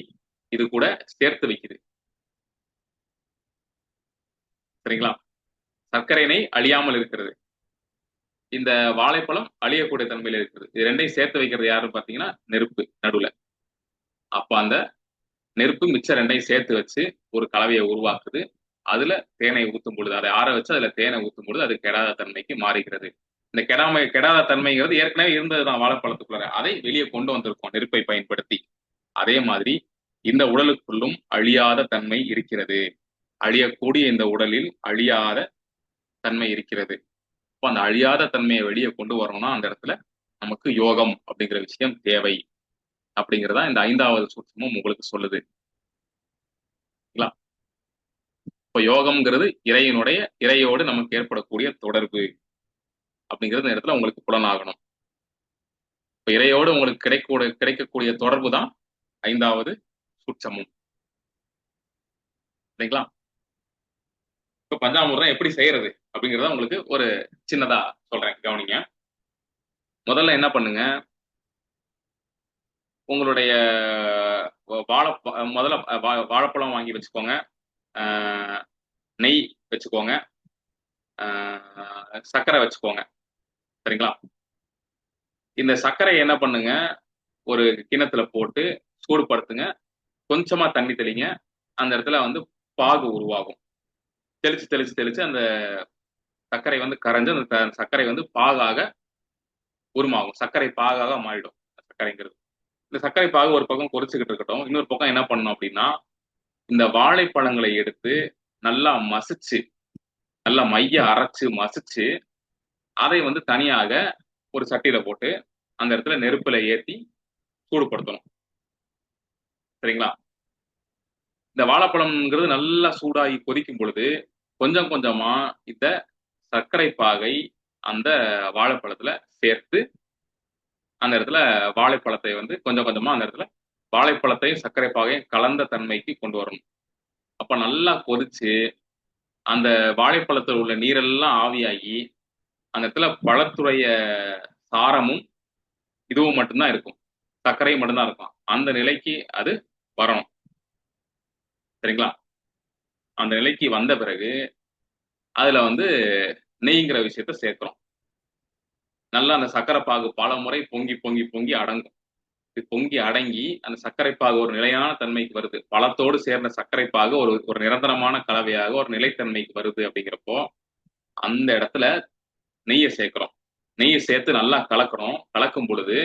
இது கூட சேர்த்து வைக்குது. சரிங்களா? சர்க்கரை நெய் அழியாமல் இருக்கிறது. இந்த வாழைப்பழம் அழியக்கூடிய தன்மையில இருக்குது. இது ரெண்டையும் சேர்த்து வைக்கிறது யாருன்னு பாத்தீங்கன்னா நெருப்பு நடுவுல. அப்ப அந்த நெருப்பு மிச்சம் ரெண்டையும் சேர்த்து வச்சு ஒரு கலவையை உருவாக்குது. அதுல தேனை ஊத்தும் பொழுது, அதை ஆற வச்சு அதுல தேனை ஊத்தும் பொழுது அது கெடாத தன்மைக்கு மாறுகிறது. இந்த கெடாத தன்மைங்கிறது ஏற்கனவே இருந்ததுதான் வாழைப்பழத்துக்குள்ள. அதை வெளியே கொண்டு வந்திருக்கோம் நெருப்பை பயன்படுத்தி. அதே மாதிரி இந்த உடலுக்குள்ளும் அழியாத தன்மை இருக்கிறது. அழியக்கூடிய இந்த உடலில் அழியாத தன்மை இருக்கிறது. அப்போ அந்த அழியாத தன்மையை வெளியே கொண்டு வரணும்னா அந்த இடத்துல நமக்கு யோகம் அப்படிங்கிற விஷயம் தேவை அப்படிங்கிறதா இந்த 5வது சூட்சமும் உங்களுக்கு சொல்லுது. இப்போ யோகம்ங்கிறது இறையோடு நமக்கு ஏற்படக்கூடிய தொடர்பு அப்படிங்கிறது இந்த இடத்துல உங்களுக்கு புலனாகணும். இப்போ இறையோடு உங்களுக்கு கிடைக்கக்கூடிய தொடர்பு தான் 5வது சூட்சமும். சரிங்களா? இப்போ பஞ்சாமிர்தம் எப்படி செய்யறது அப்படிங்கிறத உங்களுக்கு ஒரு சின்னதா சொல்றேன், கவனிங்க. முதல்ல என்ன பண்ணுங்க, உங்களுடைய முதல்ல வாழைப்பழம் வாங்கி வச்சுக்கோங்க, நெய் வச்சுக்கோங்க, சர்க்கரை வச்சுக்கோங்க. சரிங்களா? இந்த சர்க்கரை என்ன பண்ணுங்க, ஒரு கிண்ணத்துல போட்டு சூடுபடுத்துங்க. கொஞ்சமா தண்ணி தெளிங்க. அந்த இடத்துல வந்து பாகு உருவாகும். தெளிச்சு தெளிச்சு தெளிச்சு அந்த சர்க்கரை வந்து கரைஞ்சு அந்த சர்க்கரை வந்து பாகாக உருமாகும். சர்க்கரை பாகாக மாறிடும் சர்க்கரைங்கிறது. இந்த சர்க்கரை பாகு ஒரு பக்கம் கொதிச்சுக்கிட்டு இருக்கட்டும். இன்னொரு பக்கம் என்ன பண்ணணும் அப்படின்னா, இந்த வாழைப்பழங்களை எடுத்து நல்லா மசிச்சு, நல்லா மைய அரைச்சு மசிச்சு, அதை வந்து தனியாக ஒரு சட்டியில போட்டு அந்த இடத்துல நெருப்புல ஏத்தி சூடுபடுத்தணும். சரிங்களா? இந்த வாழைப்பழம்ங்கிறது நல்லா சூடாகி கொதிக்கும் பொழுது கொஞ்சம் கொஞ்சமா இந்த சர்க்கரை பாகை அந்த வாழைப்பழத்துல சேர்த்து அந்த இடத்துல வாழைப்பழத்தை வந்து கொஞ்சம் கொஞ்சமா அந்த இடத்துல வாழைப்பழத்தையும் சர்க்கரை பாகையும் கலந்த தன்மைக்கு கொண்டு வரணும். அப்ப நல்லா கொதிச்சு அந்த வாழைப்பழத்தில் உள்ள நீரெல்லாம் ஆவியாகி அந்த இடத்துல பழத்துடைய சாரமும் இதுவும் மட்டும்தான் இருக்கும், சர்க்கரையும் மட்டும்தான் இருக்கும். அந்த நிலைக்கு அது வரணும். சரிங்களா? அந்த நிலைக்கு வந்த பிறகு அதுல வந்து நெய்ங்கிற விஷயத்த சேர்க்கிறோம். நல்லா அந்த சர்க்கரை பாகு பல முறை பொங்கி பொங்கி பொங்கி அடங்கும். இது பொங்கி அடங்கி அந்த சர்க்கரை பாகு ஒரு நிலையான தன்மைக்கு வருது. பழத்தோடு சேர்ந்த சர்க்கரை பாகு ஒரு நிரந்தரமான கலவையாக ஒரு நிலைத்தன்மைக்கு வருது. அப்படிங்கிறப்போ அந்த இடத்துல நெய்யை சேர்க்கிறோம். நெய்யை சேர்த்து நல்லா கலக்கிறோம். கலக்கும் பொழுது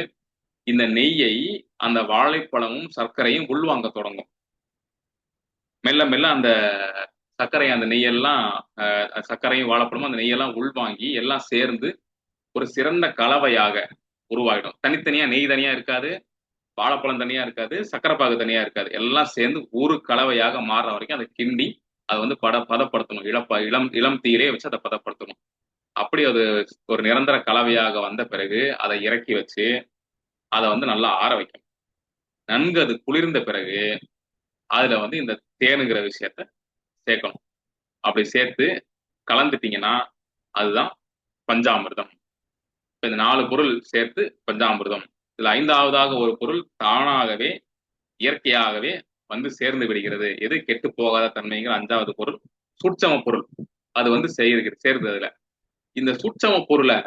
இந்த நெய்யை அந்த வாழைப்பழமும் சர்க்கரையும் உள்வாங்க தொடங்கும். மெல்ல மெல்ல அந்த சர்க்கரை அந்த நெய்யெல்லாம் சர்க்கரையும் வாழைப்பழமும் அந்த நெய்யெல்லாம் உள்வாங்கி எல்லாம் சேர்ந்து ஒரு சிறந்த கலவையாக உருவாகிடும். தனித்தனியா நெய் தனியா இருக்காது, வாழைப்பழம் தனியா இருக்காது, சர்க்கரை பாகு தனியா இருக்காது. எல்லாம் சேர்ந்து ஒரு கலவையாக மாறுற வரைக்கும் அதை கிண்டி அதை வந்து பதப்படுத்தணும். இளம் தீயிலே வச்சு அதை பதப்படுத்தணும். அப்படி அது ஒரு நிரந்தர கலவையாக வந்த பிறகு அதை இறக்கி வச்சு அதை வந்து நல்லா ஆற வைக்கணும். நன்கு அது குளிர்ந்த பிறகு அதுல வந்து இந்த தேனுங்கிற விஷயத்த சேர்க்கணும். அப்படி சேர்த்து கலந்துட்டீங்கன்னா அதுதான் பஞ்சாமிர்தம். இப்ப இந்த 4 பொருள் சேர்த்து பஞ்சாமிர்தம். இதுல 5வதாக ஒரு பொருள் தானாகவே இயற்கையாகவே வந்து சேர்ந்து விடுகிறது. எது கெட்டு போகாத தன்மைங்கிற 5வது பொருள் சூட்சம பொருள். அது வந்து சேருது அதுல. இந்த சூட்சம பொருளை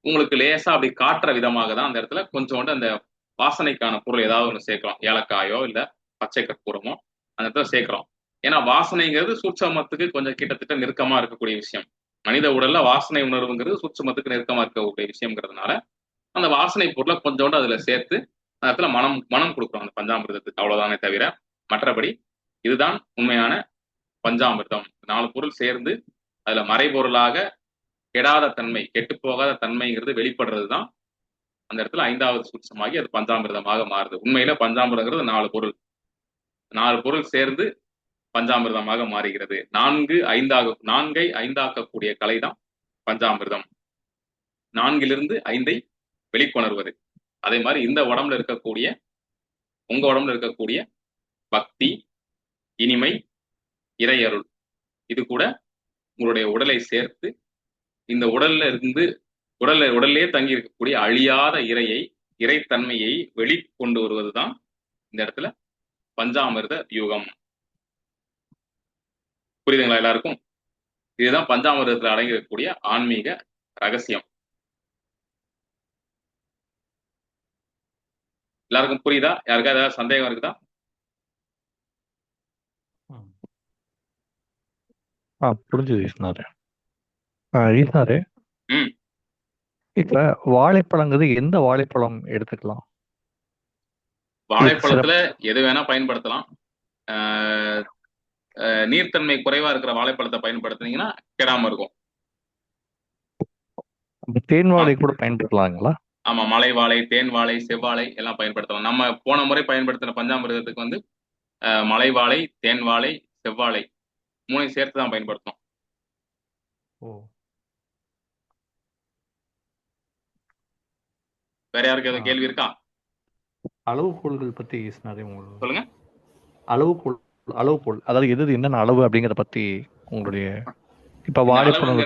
உங்களுக்கு லேசா அப்படி காட்டுற விதமாக தான் அந்த இடத்துல கொஞ்சோண்டு அந்த வாசனைக்கான பொருள் ஏதாவது ஒன்று சேர்க்கிறோம். ஏலக்காயோ இல்ல பச்சை கற்பூரமோ அந்த இடத்துல சேர்க்கிறோம். ஏன்னா வாசனைங்கிறது சூட்சமத்துக்கு கொஞ்சம் கிட்டத்தட்ட நெருக்கமா இருக்கக்கூடிய விஷயம். மனித உடல்ல வாசனை உணர்வுங்கிறது சூட்சமத்துக்கு நெருக்கமா இருக்கக்கூடிய விஷயம்ங்கிறதுனால அந்த வாசனை பொருளை கொஞ்சோண்டு அதுல சேர்த்து அந்த இடத்துல மனம் மனம் கொடுக்குறோம் அந்த பஞ்சாமிர்தத்துக்கு. அவ்வளவுதானே தவிர மற்றபடி இதுதான் உண்மையான பஞ்சாமிர்தம். 4 பொருள் சேர்ந்து அதுல மறைபொருளாக கெடாத தன்மை, கெட்டு போகாத தன்மைங்கிறது வெளிப்படுறது தான் அந்த இடத்துல 5வது சூட்சமாகி அது பஞ்சாமிர்தமாக மாறுது. உண்மையில பஞ்சாமிர்தங்கிறது 4 பொருள். 4 பொருள் சேர்ந்து பஞ்சாமிர்தமாக மாறுகிறது. 4ஐ 5ஆக்கக்கூடிய கலை தான் பஞ்சாமிர்தம். 4லிருந்து 5ஐ வெளிக்கொணர்வது. அதே மாதிரி இந்த உடம்புல இருக்கக்கூடிய உங்க உடம்புல இருக்கக்கூடிய பக்தி, இனிமை, இறையருள் இது கூட உங்களுடைய உடலை சேர்த்து இந்த உடல்லே தங்கி இருக்கக்கூடிய அழியாத இறைத்தன்மையை வெளிக்கொண்டு வருவதுதான் இந்த இடத்துல பஞ்சாமிர்த யூகம். புரியுதுங்களா எல்லாருக்கும்? இதுதான் பஞ்சாமிர்தத்துல அடங்கியிருக்கக்கூடிய ஆன்மீக ரகசியம். எல்லாருக்கும் புரியுதா? யாருக்கா ஏதாவது சந்தேகம் இருக்குதா? புரிஞ்சுது ஈஸ்வரே. ஈஸ்வரே, ம் இப்ப வாழைப்பழங்கிறது எந்த வாழைப்பழம் எடுத்துக்கலாம்? வாழைப்பழத்துல எது வேணா பயன்படுத்தலாம். நீர்த்தன்மை குறைவா இருக்கிற வாழைப்பழத்தை பயன்படுத்தினீங்கன்னா கெடாம இருக்கும். தேன் வாழை கூட பயன்படுத்தலாங்களா? ஆமா, மலை வாழை, தேன் வாழை, செவ்வாழை எல்லாம் பயன்படுத்தலாம். நம்ம போன முறை பயன்படுத்தின பஞ்சாமிர்தத்துக்கு வந்து மலை வாழை, தேன் வாழை, செவ்வாழை 3 சேர்த்து தான் பயன்படுத்தணும். வேற யாருக்கு எதுவும் கேள்வி இருக்கா? அளவுகோல்கள் பத்தி சொல்லுங்க. அளவுகோல், அதாவது எது என்னென்ன அளவு அப்படிங்கறத பத்தி உங்களுடைய இப்ப வாழைப்பழம்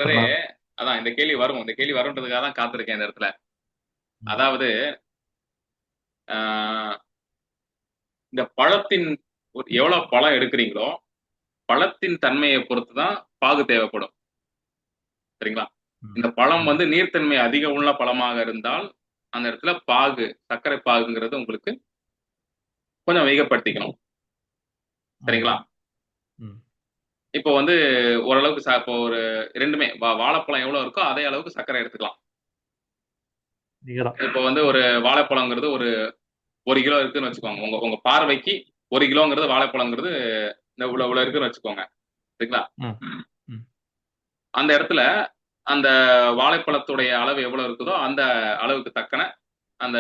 அதான் இந்த கேள்வி வரும். இந்த கேள்வி வரும்ன்றதுக்காக தான் காத்திருக்கேன் இந்த இடத்துல. அதாவது இந்த பழத்தின் எவ்வளவு பழம் எடுக்கிறீங்களோ பழத்தின் தன்மையை பொறுத்து தான் பாகு தேவைப்படும். சரிங்களா? இந்த பழம் வந்து நீர்த்தன்மை அதிகம் உள்ள பழமாக இருந்தால் அந்த இடத்துல பாகு, சர்க்கரை பாகுங்கிறது உங்களுக்கு கொஞ்சம் வேகப்படுத்திக்கணும். சரிங்களா? இப்போ வந்து ஓரளவுக்கு இப்போ ஒரு ரெண்டுமே வாழைப்பழம் எவ்வளவு இருக்கோ அதே அளவுக்கு சர்க்கரை எடுத்துக்கலாம். இப்போ வந்து ஒரு வாழைப்பழங்கிறது ஒரு 1 கிலோ இருக்குன்னு வச்சுக்கோங்க. உங்க பார்வைக்கு 1 கிலோங்கிறது வாழைப்பழங்கிறது இவ்வளவு இருக்குன்னு வச்சுக்கோங்க. சரிங்களா? அந்த இடத்துல அந்த வாழைப்பழத்துடைய அளவு எவ்வளவு இருக்குதோ அந்த அளவுக்கு தக்கன அந்த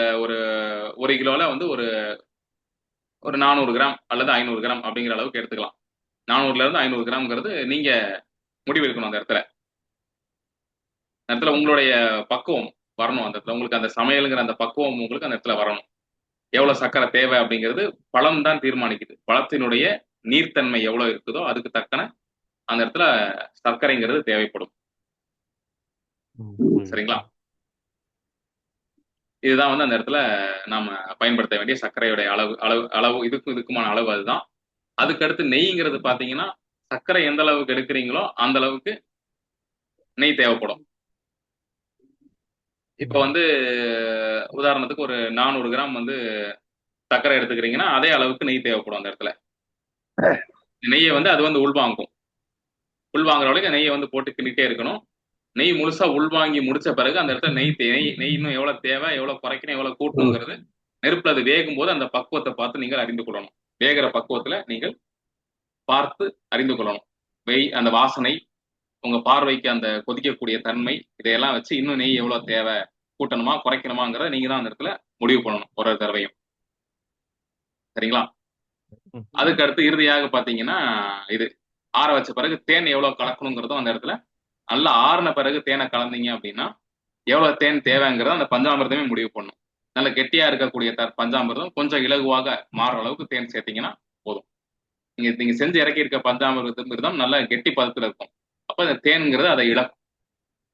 ஒரு கிலோல வந்து ஒரு 400 கிராம் அல்லது 500 கிராம் அப்படிங்கிற அளவுக்கு எடுத்துக்கலாம். 400ல இருந்து 500 கிராம்ங்கிறது நீங்க முடிவெடுக்கணும். அந்த இடத்துல உங்களுடைய பக்குவம் வரணும். அந்த இடத்துல உங்களுக்கு அந்த சமையலுங்கிற அந்த பக்குவம் உங்களுக்கு அந்த இடத்துல வரணும். எவ்வளவு சர்க்கரை தேவை அப்படிங்கிறது பழம் தான் தீர்மானிக்குது. பழத்தினுடைய நீர்த்தன்மை எவ்வளவு இருக்குதோ அதுக்கு தக்கன அந்த இடத்துல சர்க்கரைங்கிறது தேவைப்படும். சரிங்களா? இதுதான் வந்து அந்த இடத்துல நாம பயன்படுத்த வேண்டிய சர்க்கரையுடைய அளவு இதுக்குமான அளவு அதுதான். அதுக்கடுத்து நெய்ங்கிறது பாத்தீங்கன்னா சர்க்கரை எந்த அளவுக்கு எடுக்கிறீங்களோ அந்த அளவுக்கு நெய் தேவைப்படும். இப்ப வந்து உதாரணத்துக்கு ஒரு 400 கிராம் வந்து சர்க்கரை எடுத்துக்கிறீங்கன்னா அதே அளவுக்கு நெய் தேவைப்படும். அந்த இடத்துல நெய்யை வந்து அது வந்து உள்வாங்குற அளவுக்கு நெய்யை வந்து போட்டு கிண்டிட்டே இருக்கணும். நெய் முழுசா உள்வாங்கி முடிச்ச பிறகு அந்த இடத்துல நெய் இன்னும் எவ்வளவு தேவை, எவ்வளவு குறைக்கணும், எவ்வளவு கூட்டணுங்கிறது நெருப்புல அது வேகும் போது அந்த பக்குவத்தை பார்த்து நீங்கள் அறிந்து கொள்ளணும். வேகிற பக்குவத்துல நீங்கள் பார்த்து அறிந்து கொள்ளணும். அந்த வாசனை, உங்க பார்வைக்கு அந்த கொதிக்கக்கூடிய தன்மை, இதையெல்லாம் வச்சு இன்னும் நெய் எவ்வளவு தேவை, கூட்டணுமா குறைக்கணுமாங்கிறத நீங்க தான் அந்த இடத்துல முடிவு பண்ணணும் ஒரு தடவையும். சரிங்களா? அதுக்கு அடுத்து இறுதியாக பாத்தீங்கன்னா இது ஆற வச்ச பிறகு தேன் எவ்வளவு கலக்கணுங்கிறதும் அந்த இடத்துல நல்லா ஆறின பிறகு தேனை கலந்தீங்க அப்படின்னா எவ்வளவு தேன் தேவைங்கிறத அந்த பஞ்சாமிர்தமே முடிவு பண்ணும். நல்ல கெட்டியா இருக்கக்கூடிய பஞ்சாமிர்தம் கொஞ்சம் இலகுவாக மாறுற அளவுக்கு தேன் சேர்த்தீங்கன்னா போதும். நீங்க செஞ்சு இறக்கி இருக்க பஞ்சாமிர்தம் நல்ல கெட்டி பதத்துல இருக்கும். அப்ப இந்த தேனுங்கிறது அதை இழக்கும்.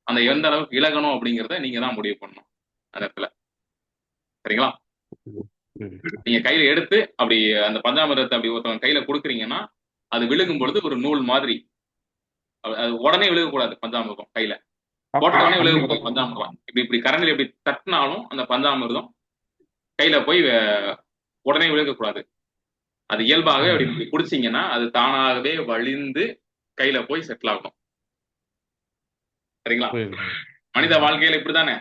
அந்த எந்த அளவுக்கு இழகணும் அப்படிங்கிறத நீங்க தான் முடிவு பண்ணணும் அந்த இடத்துல. சரிங்களா? நீங்க கையில எடுத்து அப்படி அந்த பஞ்சாமிர்தத்தை அப்படி ஒருத்தவங்க கையில கொடுக்குறீங்கன்னா அது விழுகும் பொழுது ஒரு நூல் மாதிரி அது உடனே விழுகக்கூடாது. பஞ்சாமிர்தம் கையில போட்ட உடனே விழுகக்கூடாது. பஞ்சாமிர்தம் இப்படி இப்படி கரண்டில் எப்படி தட்டினாலும் அந்த பஞ்சாமிர்தம் கையில போய் உடனே விழுகக்கூடாது. அது இயல்பாகவே அப்படி இப்படி குடிச்சிங்கன்னா அது தானாகவே வழிந்து கையில போய் செட்டில் ஆகணும். சரிங்களா? மனித வாழ்க்கையில இப்படிதானே.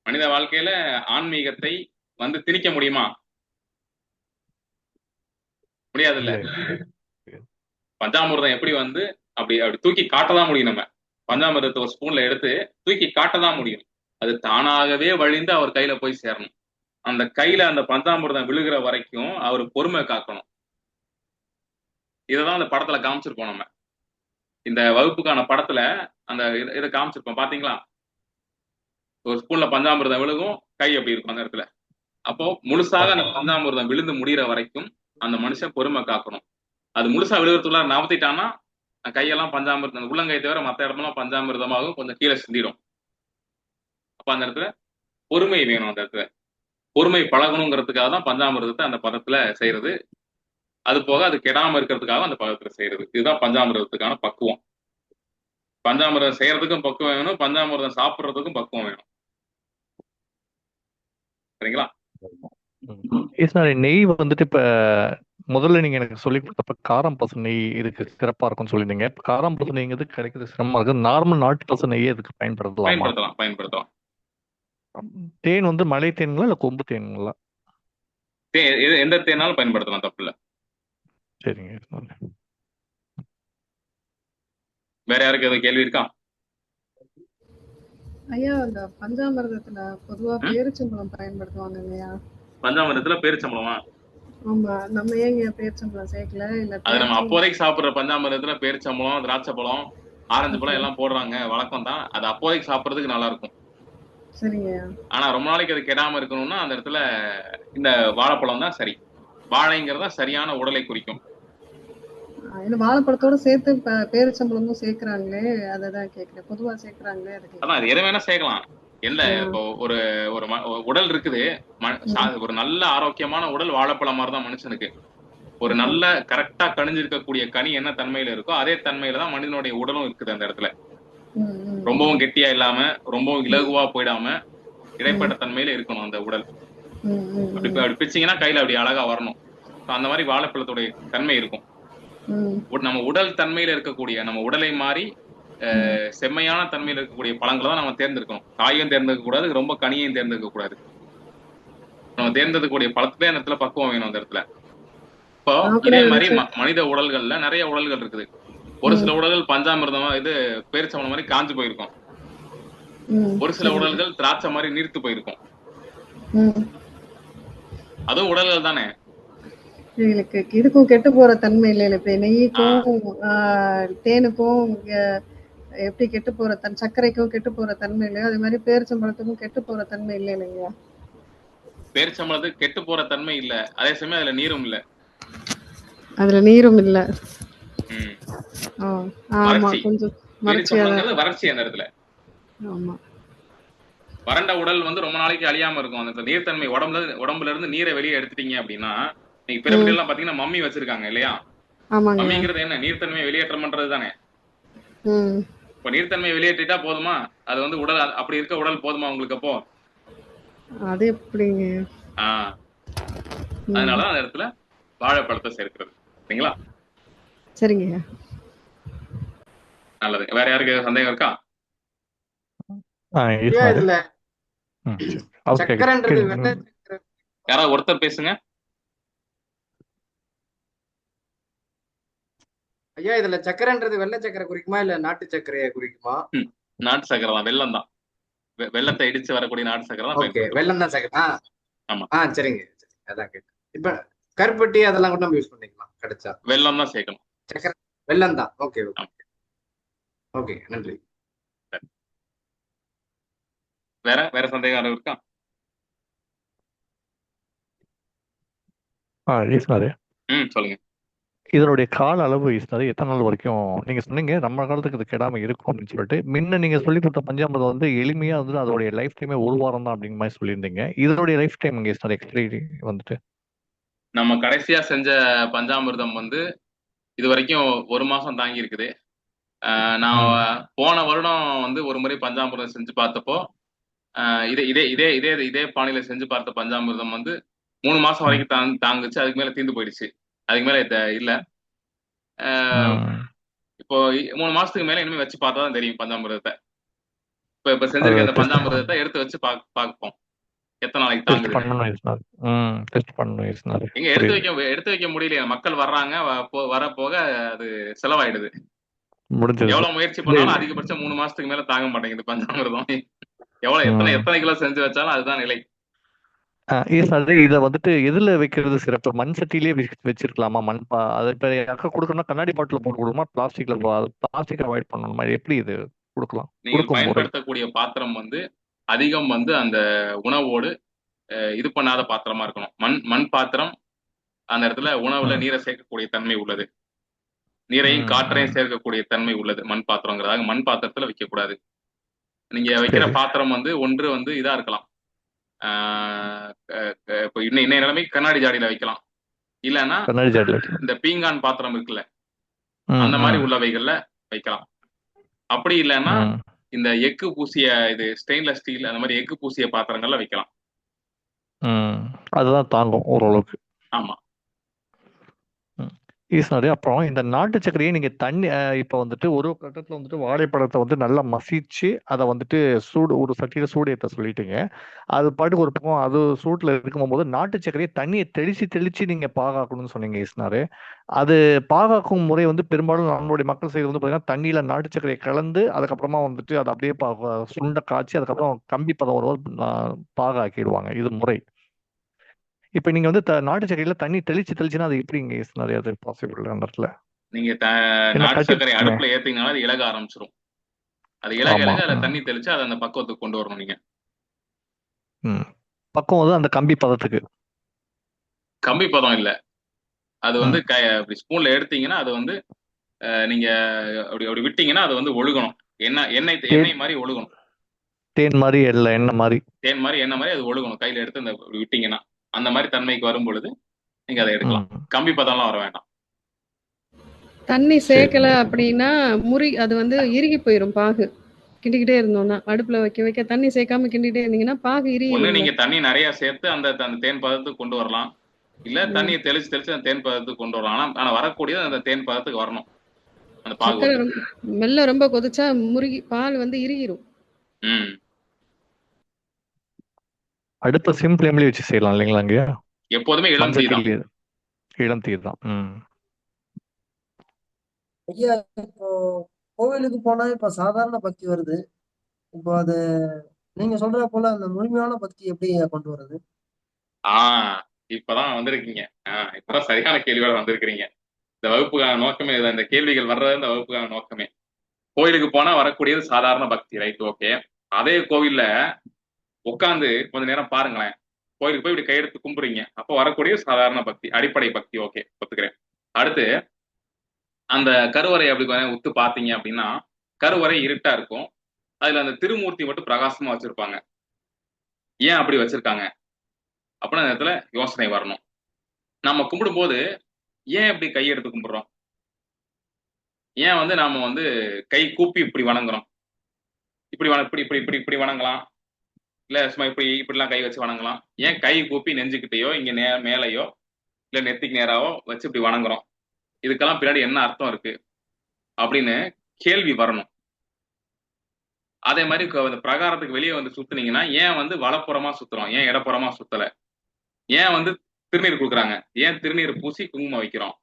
மனித வாழ்க்கையில ஆன்மீகத்தை வந்து திணிக்க முடியுமா? முடியாது இல்ல. பஞ்சாமிர்தம் எப்படி வந்து அப்படி அப்படி தூக்கி காட்டதான் முடியும். நம்ம பஞ்சாமிர்தத்தை ஒரு ஸ்பூன்ல எடுத்து தூக்கி காட்டதான் முடியும். அது தானாகவே வழிந்து அவர் கையில போய் சேரணும். அந்த கையில அந்த பஞ்சாமிர்தம் விழுகிற வரைக்கும் அவர் பொறுமை காக்கணும். இததான் அந்த படத்துல காமிச்சிருப்போம். நம்ம இந்த வகுப்புக்கான படத்துல அந்த இதை காமிச்சிருப்போம். பாத்தீங்களா? ஒரு ஸ்பூன்ல பஞ்சாமிர்தம் விழுகும், கை அப்படி இருக்கும் அந்த இடத்துல. அப்போ முழுசாக அந்த பஞ்சாமிர்தம் விழுந்து முடிகிற வரைக்கும் அந்த மனுஷன் பொறுமை காக்கணும். அது முழுசா விழுகிறதுக்குள்ள நவத்திட்டான்னா கையெல்லாம் பஞ்சாமிர்தம், அந்த உள்ளங்கை தவிர மற்ற இடமெல்லாம் பஞ்சாமிர்தமாகவும் கொஞ்சம் கீழே சிந்திடும். அப்ப அந்த இடத்துல பொறுமை வேணும். அந்த இடத்துல பொறுமை பழகணுங்கிறதுக்காக தான் பஞ்சாமிர்தத்தை அந்த பதத்துல செய்யறது. அது போக அது கெடாம இருக்கிறதுக்காக அந்த பதத்துல செய்யறது. இதுதான் பஞ்சாமிர்தத்துக்கான பக்குவம். பஞ்சாமிர்தம் செய்யறதுக்கும் பக்குவம் வேணும், பஞ்சாமிர்தம் சாப்பிட்றதுக்கும் பக்குவம் வேணும். சரிங்களா? நெய் வந்துட்டு இப்ப முதல்ல நீங்க எனக்கு சொல்லி கொடுத்தப்ப காரம் பசு நெய் இதுக்கு சிறப்பா இருக்கும்னு சொல்லியிருந்தீங்க. இப்ப காரம் பசு நெய்ங்கிறது கிடைக்கிறது சிரமமா இருக்கு. நார்மல் நாட்டு பசு நெய்யே இதுக்கு பயன்படுத்தலாமா? பயன்படுத்தலாம். தேன் வந்து மலை தேன்களா இல்ல கொம்பு தேன்களா? எந்த தேனாலும் பயன்படுத்தலாம், தப்பு இல்ல. சரிங்க. வேற யாருக்கு எதுவும் கேள்வி இருக்கா? ஐயா, அந்த பஞ்சாமிர்தத்துல பொதுவா பேரிச்சம்பழம் பயன்படுத்துவாங்க இல்லையா? பஞ்சாமிர்தத்துல பேரிச்சம்பழமா? ஆமா, நம்ம ஏங்க பேரிச்சம்பழம் சேர்க்கல? இல்ல அது நம்ம அப்போதைக்கு சாப்பிடுற பஞ்சாமிர்தத்துல பேரிச்சம்பழம், திராட்சை பழம், ஆரஞ்சு பழம் எல்லாம் போடுறாங்க, வழக்கம் தான். அது அப்போதைக்கு சாப்பிட்றதுக்கு நல்லா இருக்கும். சரிங்க. ஆனா ரொம்ப நாளைக்கு அது கெடாம இருக்கணும்னா அந்த இடத்துல இந்த வாழைப்பழம் தான் சரி. வாழைங்கிறதா சரியான உடலை குறிக்கும். இல்ல, வாழைப்பழத்தோட சேர்த்து பேரிச்சம்பழமும் சேர்க்கிறாங்களே, அததான் கேக்குறேன். பொதுவா சேர்க்கிறாங்களே, அதான் அது எதை வேணா சேர்க்கலாம். என்ன இப்போ ஒரு ஒரு உடல் இருக்குது, ஒரு நல்ல ஆரோக்கியமான உடல் வாழைப்பழம் மாதிரி தான் மனுஷனுக்கு. ஒரு நல்ல கரெக்டா கணிஞ்சிருக்கக்கூடிய கனி என்ன தன்மையில இருக்கோ அதே தன்மையில தான் மனிதனுடைய உடலும் இருக்குது அந்த இடத்துல. ரொம்பவும் கெட்டியா இல்லாம ரொம்பவும் இலகுவா போயிடாம இடைப்பட்ட தன்மையில இருக்கணும் அந்த உடல். அப்படி பிச்சிங்கன்னா கையில அப்படி அழகா வரணும். அந்த மாதிரி வாழைப்பழத்துடைய தன்மை இருக்கும். நம்ம உடல் தன்மையில இருக்கக்கூடிய, நம்ம உடலை மாறி செம்மையான தன்மையில இருக்கக்கூடிய பழங்களை தான் நம்ம தேர்ந்தெடுக்கணும். காயும் தேர்ந்தெடுக்க கூடாது, ரொம்ப கனியையும் தேர்ந்தெடுக்க கூடாது. நம்ம தேர்ந்தெடுக்கக்கூடிய பழத்துலேயே அந்த இடத்துல பக்குவம் வேணும் அந்த இடத்துல. இப்போ இதே மாதிரி மனித உடல்கள்ல நிறைய உடல்கள் இருக்குது. ஒரு சில உடல்கள் பஞ்சாமிர்தமா இது பேரிச்சம்பழம் மாதிரி காஞ்சு போயிருக்கும். ஒரு சில உடல்கள் திராட்சை மாதிரி நீர்த்து போயிருக்கும். அதுவும் உடல்கள் தானே. இதுக்கும் கெட்டு போற தன்மை இல்லை. இப்ப நெய்யுக்கும் தேனுக்கும் எப்படி கெட்டு போற சர்க்கரைக்கும் கெட்டு போற தன்மை இல்லையோ, அதே மாதிரி பேரிச்சம்பழத்துக்கும் கெட்டு போற தன்மை இல்லை இல்லையா? பேரிச்சம்பழத்துக்கு கெட்டு போற தன்மை இல்ல, அதே சமயம் அதுல நீரும் இல்ல. அதுல நீரும் இல்ல. வறட்சி அந்த இடத்துல. வறண்ட உடல் வந்து ரொம்ப நாளைக்கு அழியாம இருக்கும். அந்த நீர்த்தன்மை உடம்புல இருந்து நீரை வெளியே எடுத்துட்டீங்க அப்படின்னா, நீங்க பிரமிட் எல்லாம் பாத்தீங்கன்னா மம்மி வச்சிருக்காங்க இல்லையா? மம்மிங்கிறது என்ன? நீர்த்தன்மையை வெளியேற்றம் பண்றது தானே. இப்ப நீர்த்தன்மையை வெளியேற்றிட்டா போதுமா? அது வந்து உடல் அப்படி இருக்க உடல் போதுமா உங்களுக்கு? அப்போ அது எப்படிங்க? அதனால அந்த இடத்துல வாழைப்பழத்தை சேர்க்கிறது. சரிங்களா? சரிங்க. நல்லது. வேற யாருக்கு சந்தேகம் இருக்கா? யாராவது ஒருத்தர் பேசுங்க. ஐயா, இதுல சக்கரைன்றது வெள்ளை சக்கரை குறிக்குமா இல்ல நாட்டு சக்கரையை குறிக்குமா? நாட்டு சக்கரை தான், வெல்லம் தான். வெள்ளத்தை இடிச்சு வரக்கூடிய நாட்டு சக்கரை தான். ஓகே, வெல்லம் தான் சக்கரை. ஆமா. சரிங்க. அதான் கேட்டேன். இப்ப கருப்பட்டி அதெல்லாம் கூட நம்ம யூஸ் பண்ணிக்கலாம் கிடைச்சா. வெல்லம் தான் சேர்க்கணும். சக்கரை வெல்லம் தான். ஓகே ஓகே, நன்றி. வேற சந்தேகம் இருக்கா? சொல்லுங்க. இதனுடைய கால அளவு அது எத்தனை நாள் வரைக்கும் நீங்க சொன்னீங்க நம்ம காலத்துக்கு இது கெடாம இருக்கும் அப்படின்னு சொல்லிட்டு முன்ன நீங்க சொல்லி கொடுத்த பஞ்சாமிர்தம் வந்து எளிமையா வந்து அதோடைய லைஃப் டைமே ஒரு வாரம் தான் அப்படிங்கிற மாதிரி சொல்லியிருந்தீங்க. இதனுடைய லைஃப் டைம் இங்கே சார் எக்ஸ்பைரி வந்துட்டு நம்ம கடைசியா செஞ்ச பஞ்சாமிர்தம் வந்து இது வரைக்கும் 1 மாசம் தாங்கி இருக்குது. நான் ம். போன வருடம் வந்து ஒரு முறை பஞ்சாமிர்தம் செஞ்சு பார்த்தப்போ இதே இதே இதே இதே இதே பாணியில செஞ்சு பார்த்த பஞ்சாமிர்தம் வந்து 3 மாசம் ம். வரைக்கும் தாங்குச்சு. அதுக்கு மேல தீர்ந்து போயிடுச்சு. அதுக்கு மேல இல்ல. அஹ் ம். இப்போ 3 மாசத்துக்கு மேல இனிமே வச்சு பார்த்தா தான் தெரியும் பஞ்சாமிர்தத்தை. இப்ப அது செஞ்சிருக்க அந்த டெஸ்ட் பஞ்சாமிர்தத்தை எடுத்து வச்சு பார்ப்போம் எத்தனை நாளைக்கு டெஸ்ட் தாங்குதுன்னு. பண்ணணும் சார். டெஸ்ட் பண்ணணும் சார். எங்க புரியுது. எடுத்து வைக்க முடியலையே. மக்கள் வர்றாங்க, வர போக அது செலவாயிடுது. முடிஞ்சது சார். எவ்வளவு முயற்சி இல்ல பண்ணாலும் இல்ல. அதிகபட்சம் 3 மாசத்துக்கு மேல தாங்க மாட்டேங்குது பஞ்சாமிர்தம். எத்தனை ம். எத்தனை கிலோ செஞ்சு வச்சாலும் அதுதான் நிலை. சார் இதை வந்துட்டு எதுல வைக்கிறது சிறப்பு? மண் சட்டிலேயே வச்சிருக்கலாமா? அது இப்போ யாருக்கா கொடுக்கணும்னா கண்ணாடி பாட்டில் போட்டு கொடுக்கணுமா? பிளாஸ்டிக் அவாய்ட் பண்ணணுமா? எப்படி இது கொடுக்கலாம்? நீங்கள் கொடுக்கும் முறை பயன்படுத்தக்கூடிய பாத்திரம் வந்து அதிகம் வந்து அந்த உணவோடு இது பண்ணாத பாத்திரமா இருக்கணும். மண் பாத்திரம் அந்த இடத்துல உணவுல ம். நீரை சேர்க்கக்கூடிய தன்மை உள்ளது. நீரையும் ம். காற்றையும் ம். சேர்க்கக்கூடிய தன்மை உள்ளது மண் பாத்திரங்கிறதாக மண் பாத்திரத்துல வைக்கக்கூடாது. நீங்க வைக்கிற சரி. பாத்திரம் வந்து ஒன்று வந்து இதா இருக்கலாம். இப்போ இன்னைய நிலைமைக்கு கண்ணாடி ஜாடியில வைக்கலாம். இல்லைன்னா கண்ணாடி ஜாடியில் வைக்கலாம். இந்த பீங்கான் பாத்திரம் இருக்குல்ல, ம். அந்த மாதிரி ம். உள்ளவைகள்ல வைக்கலாம். அப்படி இல்லைன்னா ம். இந்த எக்கு பூசிய இது ஸ்டெயின்லெஸ் ஸ்டீல் அந்த மாதிரி எக்கு பூசிய பாத்திரங்கள்ல வைக்கலாம். ம். அதுதான் தாங்கும் ஓரளவுக்கு. ஆமா. ஈஸ்வரி, அப்புறம் இந்த நாட்டு சர்க்கரையை நீங்க தண்ணி இப்போ வந்துட்டு ஒரு கட்டத்துல வந்துட்டு வாழைப்பழத்தை வந்து நல்லா மசிச்சு அதை வந்துட்டு ஒரு சட்டியில சூடு ஏற்ற சொல்லிட்டீங்க. அது பாட்டுக்கு ஒரு பக்கம் அது சூட்டுல இருக்கும் போது நாட்டு சர்க்கரையை தண்ணியை தெளிச்சு நீங்க பாகாக்கணும்னு சொன்னீங்க ஈஸ்வரி. அது பாகாக்கும் முறை வந்து பெரும்பாலும் நம்மளுடைய மக்கள் செய்வது வந்து பாத்தீங்கன்னா தண்ணியில நாட்டு சர்க்கரையை கலந்து அதுக்கப்புறமா வந்துட்டு அதை அப்படியே சுண்ட காய்ச்சி அதுக்கப்புறம் கம்பி பதம் வரும்போது பாகாக்கிடுவாங்க. இது முறை. இப்ப நீங்க வந்து நாட்டு சர்க்கரையில தண்ணி தெளிச்சுன்னா அது எப்படிங்க ஈஸ்வரி அது பாசிபிள் அந்த இடத்துல? நீங்க என்ன நாட்டு சர்க்கரை கட்டிடுமே. அடுப்புல ஏத்தீங்கனாலும் அது இலக ஆரம்பிச்சிடும். அது இலக ஆமா. அதுல தண்ணி தெளிச்சு அதை அந்த பக்குவத்துக்கு கொண்டு வரணும். நீங்க பக்கம் வந்து அந்த கம்பி பதத்துக்கு கம்பி பதம் இல்ல, அது வந்து ம். அப்படி ஸ்பூன்ல எடுத்தீங்கன்னா அது வந்து நீங்க அப்படி அப்படி விட்டீங்கன்னா அது வந்து ஒழுகணும். எண்ணெய் மாதிரி ஒழுகணும். தேன் மாதிரி எண்ணெய் மாதிரி தேன் மாதிரி எண்ணெய் மாதிரி அது ஒழுகணும். கையில எடுத்து அந்த விட்டீங்கன்னா அந்த மாதிரி தன்மைக்கு வரும் பொழுது நீங்க அதை எடுக்கலாம். கம்பி பதம்லாம் வர வேண்டாம். தண்ணி சேர்க்கல அப்படின்னா அது வந்து இறுகி போயிடும் பாகு. கிண்டிக்கிட்டே இருந்தோம்னா அடுப்புல வைக்க தண்ணி சேர்க்காம கிண்டிகிட்டே இருந்தீங்கன்னா பாகு ஒண்ணு இறுகி. நீங்க தண்ணி நிறைய சேர்த்து அந்த தேன் பதத்துக்கு கொண்டு வரலாம். இல்ல தண்ணியை தெளிச்சு அந்த தேன் பதத்துக்கு கொண்டு வரலாம். ஆனா வரக்கூடியது அந்த தேன் பதத்துக்கு வரணும். அந்த பாகு சக்கரை மெல்ல ரொம்ப கொதிச்சா பால் வந்து இறுகிரும். அடுத்த சிம் ஃப்ளேம்லயே வச்சு செய்யலாம் இல்லைங்களா? அங்க எப்போதுமே இளம் தீ தான். ஐயா, இப்போ கோவிலுக்கு போனா இப்ப சாதாரண பக்தி வருது. இப்போ அது நீங்க சொல்ற போல அந்த முழுமையான பக்தி எப்படி கொண்டு வருது? இப்பதான் வந்திருக்கீங்க. இப்பதான் சரியான கேள்வியோட வந்திருக்கிறீங்க. இந்த வகுப்புக்கான நோக்கமே இதுதான். இந்த கேள்விகள் வர்றது இந்த வகுப்புக்கான நோக்கமே. கோயிலுக்கு போனா வரக்கூடியது சாதாரண பக்தி, ரைட்? ஓகே. அதே கோவில்ல உட்காந்து கொஞ்ச நேரம் பாருங்களேன். கோயிலுக்கு போய் இப்படி கையெடுத்து கும்பிடுறீங்க. அப்போ வரக்கூடிய சாதாரண பக்தி, அடிப்படை பக்தி. ஓகே, ஒத்துக்கிறேன். அடுத்து அந்த கருவறை அப்படி உத்து பார்த்தீங்க அப்படின்னா கருவறை இருட்டா இருக்கும். அதுல அந்த திருமூர்த்தி மட்டும் பிரகாசமா வச்சிருப்பாங்க. ஏன் அப்படி வச்சிருக்காங்க அப்படின்னா அந்த இடத்துல யோசனை வரணும். நம்ம கும்பிடும் போது ஏன் இப்படி கையெடுத்து கும்பிடுறோம்? ஏன் வந்து நாம வந்து கை கூப்பி இப்படி வணங்குறோம்? இப்படி இப்படி இப்படி இப்படி வணங்கலாம், இல்ல சும்மா இப்படிலாம் கை வச்சு வணங்கலாம். ஏன் கை கூப்பி நெஞ்சுக்கிட்டையோ இங்க மேலையோ இல்ல நெத்திக்கு நேராவோ வச்சு இப்படி வணங்குறோம்? இதுக்கெல்லாம் பின்னாடி என்ன அர்த்தம் இருக்கு அப்படின்னு கேள்வி வரணும். அதே மாதிரி அந்த பிரகாரத்துக்கு வெளியே வந்து சுத்துனீங்கன்னா ஏன் வந்து வலப்புறமா சுத்துறோம், ஏன் இடப்புறமா சுத்தல? ஏன் வந்து திருநீர் கொடுக்குறாங்க, ஏன் திருநீர் பூசி குங்குமம் வைக்கிறோம்?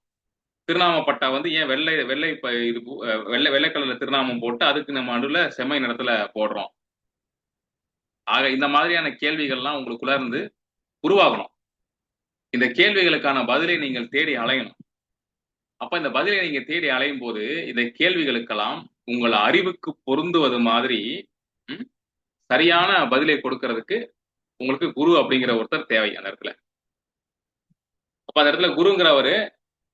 திருநாமப்பட்டா வந்து ஏன் வெள்ளை வெள்ளை கலர்ல திருநாமம் போட்டு அதுக்கு நம்ம நடுவில் செம்மை நிறத்துல போடுறோம்? ஆக இந்த மாதிரியான கேள்விகள்லாம் உங்களுக்குள்ள இருந்து உருவாகணும். இந்த கேள்விகளுக்கான பதிலை நீங்கள் தேடி அலையணும். அப்ப இந்த பதிலை நீங்க தேடி அலையும் போது இந்த கேள்விகளுக்கெல்லாம் உங்கள் அறிவுக்கு பொருந்துவது மாதிரி சரியான பதிலை கொடுக்கறதுக்கு உங்களுக்கு குரு அப்படிங்கிற ஒருத்தர் தேவை அந்த இடத்துல. அப்ப அந்த இடத்துல குருங்கிறவரு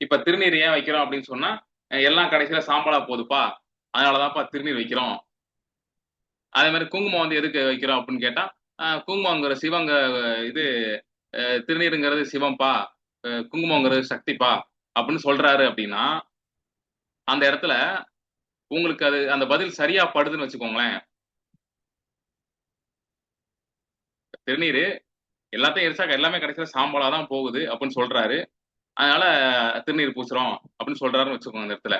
இப்ப திருநீர் ஏன் வைக்கிறோம் அப்படின்னு சொன்னா எல்லாம் கடைசியில சாம்பலா போகுதுப்பா, அதனாலதான்ப்பா திருநீர் வைக்கிறோம். அதே மாதிரி குங்குமம் வந்து எதுக்கு வைக்கிறோம் அப்படின்னு கேட்டா குங்குமங்கிற சிவங்க இது திருநீருங்கிறது சிவம்பா, குங்குமங்கிறது சக்திப்பா அப்படின்னு சொல்றாரு அப்படின்னா அந்த இடத்துல உங்களுக்கு அது அந்த பதில் சரியா படுதுன்னு வச்சுக்கோங்களேன். திருநீர் எல்லாத்தையும் எரிச்சா எல்லாமே கடைசியில சாம்பலா தான் போகுது அப்படின்னு சொல்றாரு, அதனால திருநீர் பூசுறோம் அப்படின்னு சொல்றாருன்னு வச்சுக்கோங்க. அந்த இடத்துல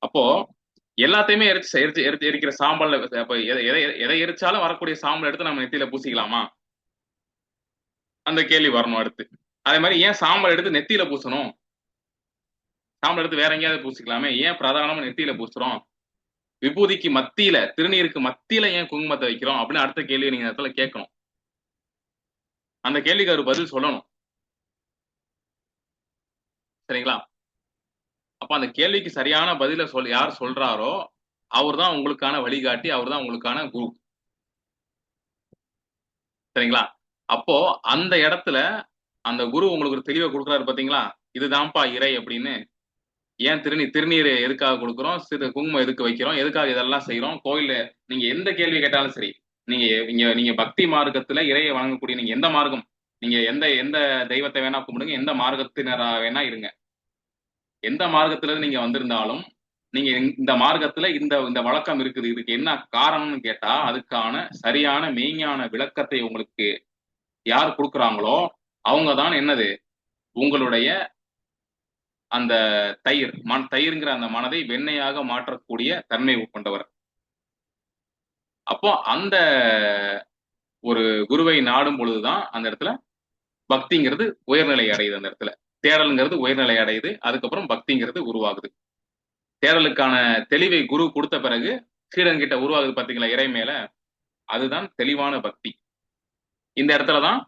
அப்போ எல்லாத்தையுமே எரிக்கிற சாம்பல், அப்ப எதை எரிச்சாலும் வரக்கூடிய சாம்பல் எடுத்து நம்ம நெத்தியில பூசிக்கலாமா? அந்த கேள்வி வரணும் அடுத்து. அதே மாதிரி ஏன் சாம்பல் எடுத்து நெத்தியில பூசணும்? சாம்பல் எடுத்து வேற எங்கேயாவது பூசிக்கலாமே, ஏன் பிரதானமா நெத்தியில பூசுறோம்? விபூதிக்கு மத்தியில, திருநீருக்கு மத்தியில ஏன் குங்குமத்தை வைக்கிறோம் அப்படின்னு அடுத்த கேள்வி நீங்க இடத்துல கேட்கணும். அந்த கேள்விக்கு அவர் பதில் சொல்லணும். சரிங்களா? அப்ப அந்த கேள்விக்கு சரியான பதில யார் சொல்றாரோ அவர் தான் உங்களுக்கான வழிகாட்டி, அவர் தான் உங்களுக்கான குரு. சரிங்களா? அப்போ அந்த இடத்துல அந்த குரு உங்களுக்கு ஒரு தெளிவை கொடுக்குறாரு பாத்தீங்களா, இதுதான்ப்பா இறை அப்படின்னு. ஏன் திருநீர் எதுக்காக கொடுக்குறோம், குங்குமம் எதுக்கு வைக்கிறோம், எதுக்காக இதெல்லாம் செய்யறோம், கோயில்ல நீங்க எந்த கேள்வி கேட்டாலும் சரி, நீங்க பக்தி மார்க்கத்துல இறையை வழங்கக்கூடிய நீங்க எந்த மார்க்கம், நீங்க எந்த எந்த தெய்வத்தை வேணா கும்பிடுங்க, எந்த மார்க்கத்தினரா வேணா இருங்க, எந்த மார்க்கத்துல நீங்க வந்திருந்தாலும் நீங்க இந்த மார்க்கத்துல இந்த இந்த வழக்கம் இருக்குது, இதுக்கு என்ன காரணம்னு கேட்டா அதுக்கான சரியான மெய்ஞான விளக்கத்தை உங்களுக்கு யார் கொடுக்குறாங்களோ அவங்க தான் என்னது உங்களுடைய அந்த தயிர்ங்கிற அந்த மனதை வெண்ணையாக மாற்றக்கூடிய தன்மை கொண்டவர். அப்போ அந்த ஒரு குருவை நாடும் பொழுதுதான் அந்த இடத்துல பக்திங்கிறது உயர்நிலை அடையுது. அந்த இடத்துல தேடல்ங்கிறது உயர்நிலை அடையுது, அதுக்கப்புறம் பக்திங்கிறது உருவாகுது. தேடலுக்கான தெளிவை குரு கொடுத்த பிறகு சீடன் கிட்ட உருவாகுது பாத்தீங்களா இறை மேல, அதுதான் தெளிவான பக்தி. இந்த இடத்துலதான்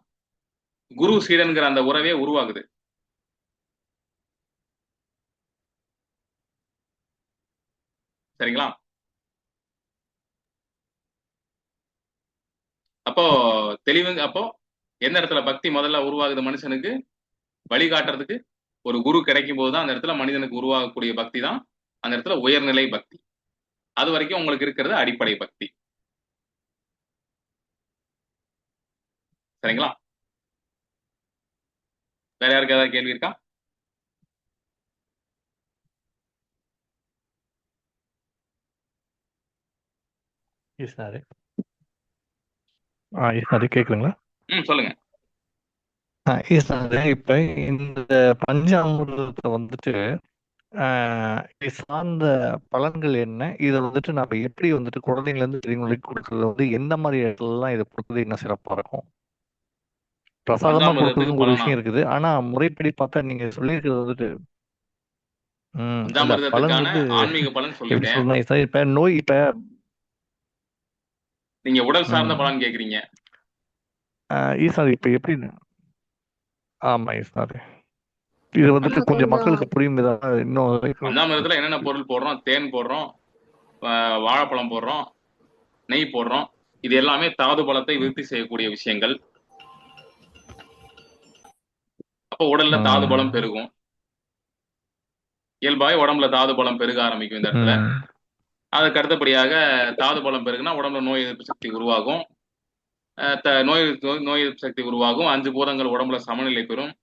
குரு சீடன்கிற அந்த உறவே உருவாகுது. சரிங்களா? அப்போ அப்போ எந்த இடத்துல பக்தி முதல்ல உருவாகுது மனுஷனுக்கு வழிகாட்டுறதுக்கு ஒரு குரு கிடைக்கும் போதுதான் அந்த இடத்துல மனிதனுக்கு உருவாகக்கூடிய பக்தி தான் அந்த இடத்துல உயர்நிலை பக்தி. அது வரைக்கும் உங்களுக்கு இருக்கிறது அடிப்படை பக்தி. சரிங்களா? வேற யாருக்கு ஏதாவது கேள்வி இருக்கா? கேக்குதுங்களா? சொல்லுங்க. இப்ப இந்த பஞ்சாமிர்தத்தை வந்துட்டு இது சார்ந்த பலன்கள் என்ன, இதை வந்துட்டு நம்ம எப்படி வந்துட்டு குழந்தைங்கள இருந்து பெரியவங்களுக்கு கொடுக்கறது வந்து எந்த மாதிரி இடத்துலலாம் இதை கொடுக்கறது இன்னும் சிறப்பா இருக்கும்? பிரசாதமா கொடுக்கறதுக்கு ஒரு விஷயம் இருக்குது, ஆனா முறைப்படி பார்த்தா நீங்க சொல்லியிருக்கிறது வந்துட்டு அந்த பலன் வந்து ஆன்மீக பலன் எப்படி சொல்லிட்டேன். சொல்றேன் சார், இப்ப நோய் இப்ப நீங்க உடல் சார்ந்த பலன் கேக்குறீங்க. ஈசாரி இப்ப எப்படி? ஆமா ஈசாரி, இது வந்துட்டு கொஞ்சம் மக்களுக்கு புரியும் விதமா இன்னும் பஞ்சாமிர்தத்துல என்னென்ன பொருள் போடுறோம், தேன் போடுறோம், வாழைப்பழம் போடுறோம், நெய் போடுறோம், இது எல்லாமே தாது பலத்தை விருத்தி செய்யக்கூடிய விஷயங்கள். அப்போ உடல்ல தாது பலம் பெருகும், இயல்பாக உடம்புல தாது பலம் பெருக ஆரம்பிக்கும். இந்த இடத்துல அதுக்கு அடுத்தபடியாக தாது பலம் பெருகுனா உடம்புல நோய் எதிர்ப்பு சக்தி உருவாகும், நோய் எதிர்ப்பு சக்தி உருவாகும், 5 பூதங்கள் உடம்புல சமநிலை பெறும்.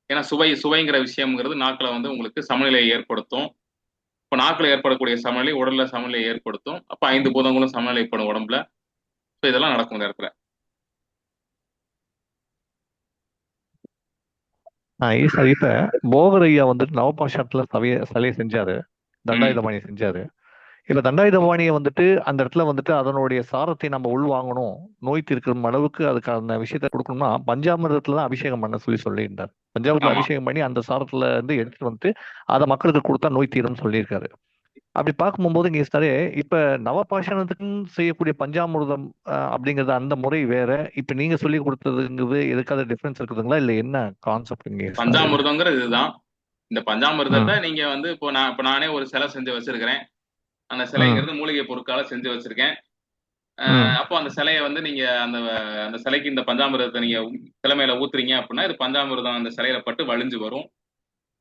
ஏன்னா சுவைங்கிற விஷயம்ங்கிறது நாக்கில் வந்து உங்களுக்கு சமநிலையை ஏற்படுத்தும். இப்போ நாக்கில் ஏற்படக்கூடிய சமநிலை உடல்ல சமநிலையை ஏற்படுத்தும். அப்போ 5 பூதங்களும் சமநிலைப்படும் உடம்புல. ஸோ இதெல்லாம் நடக்கும் இந்த இடத்துல. இப்ப போகர் ஐயா வந்துட்டு நவபாஷத்துல சிலையை செஞ்சாரு, தண்டாயுதபாணி செஞ்சாரு. இப்ப தண்டாயுதபாணியை வந்துட்டு அந்த இடத்துல வந்துட்டு அதனுடைய சாரத்தை நம்ம உள்வாங்கணும், நோய் தீர்க்கும் அளவுக்கு அதுக்கான விஷயத்த கொடுக்கணும்னா பஞ்சாமிர்தத்துல தான் அபிஷேகம் பண்ண சொல்லியிருந்தார். பஞ்சாமிரத்துல அபிஷேகம் பண்ணி அந்த சாரத்துல இருந்து எடுத்துட்டு வந்துட்டு அதை மக்களுக்கு கொடுத்தா நோய் தீரும்னு சொல்லியிருக்காரு. அப்படி பார்க்கும்போது இங்க சாரே இப்ப நவபாஷாணத்துக்குன்னு செய்யக்கூடிய பஞ்சாமிர்தம் அப்படிங்கிறது அந்த முறை வேற, இப்ப நீங்க சொல்லி கொடுத்ததுங்கிறது எதுக்காவது டிஃபரன்ஸ் இருக்குதுங்களா, இல்ல என்ன கான்செப்ட்? பஞ்சாமிர்தங்கிறது இதுதான். இந்த பஞ்சாமிர்தத்தை நீங்க வந்து இப்போ நானே ஒரு சிலை செஞ்சு வச்சிருக்கிறேன். அந்த சிலைங்கிறது மூலிகை பொருட்கால செஞ்சு வச்சிருக்கேன். அப்போ அந்த சிலையை வந்து நீங்க அந்த சிலைக்கு இந்த பஞ்சாமிர்தத்தை நீங்க சிலை மேல ஊத்துறீங்க அப்படின்னா இது பஞ்சாமிர்தம் அந்த சிலையில பட்டு வழிஞ்சு வரும்.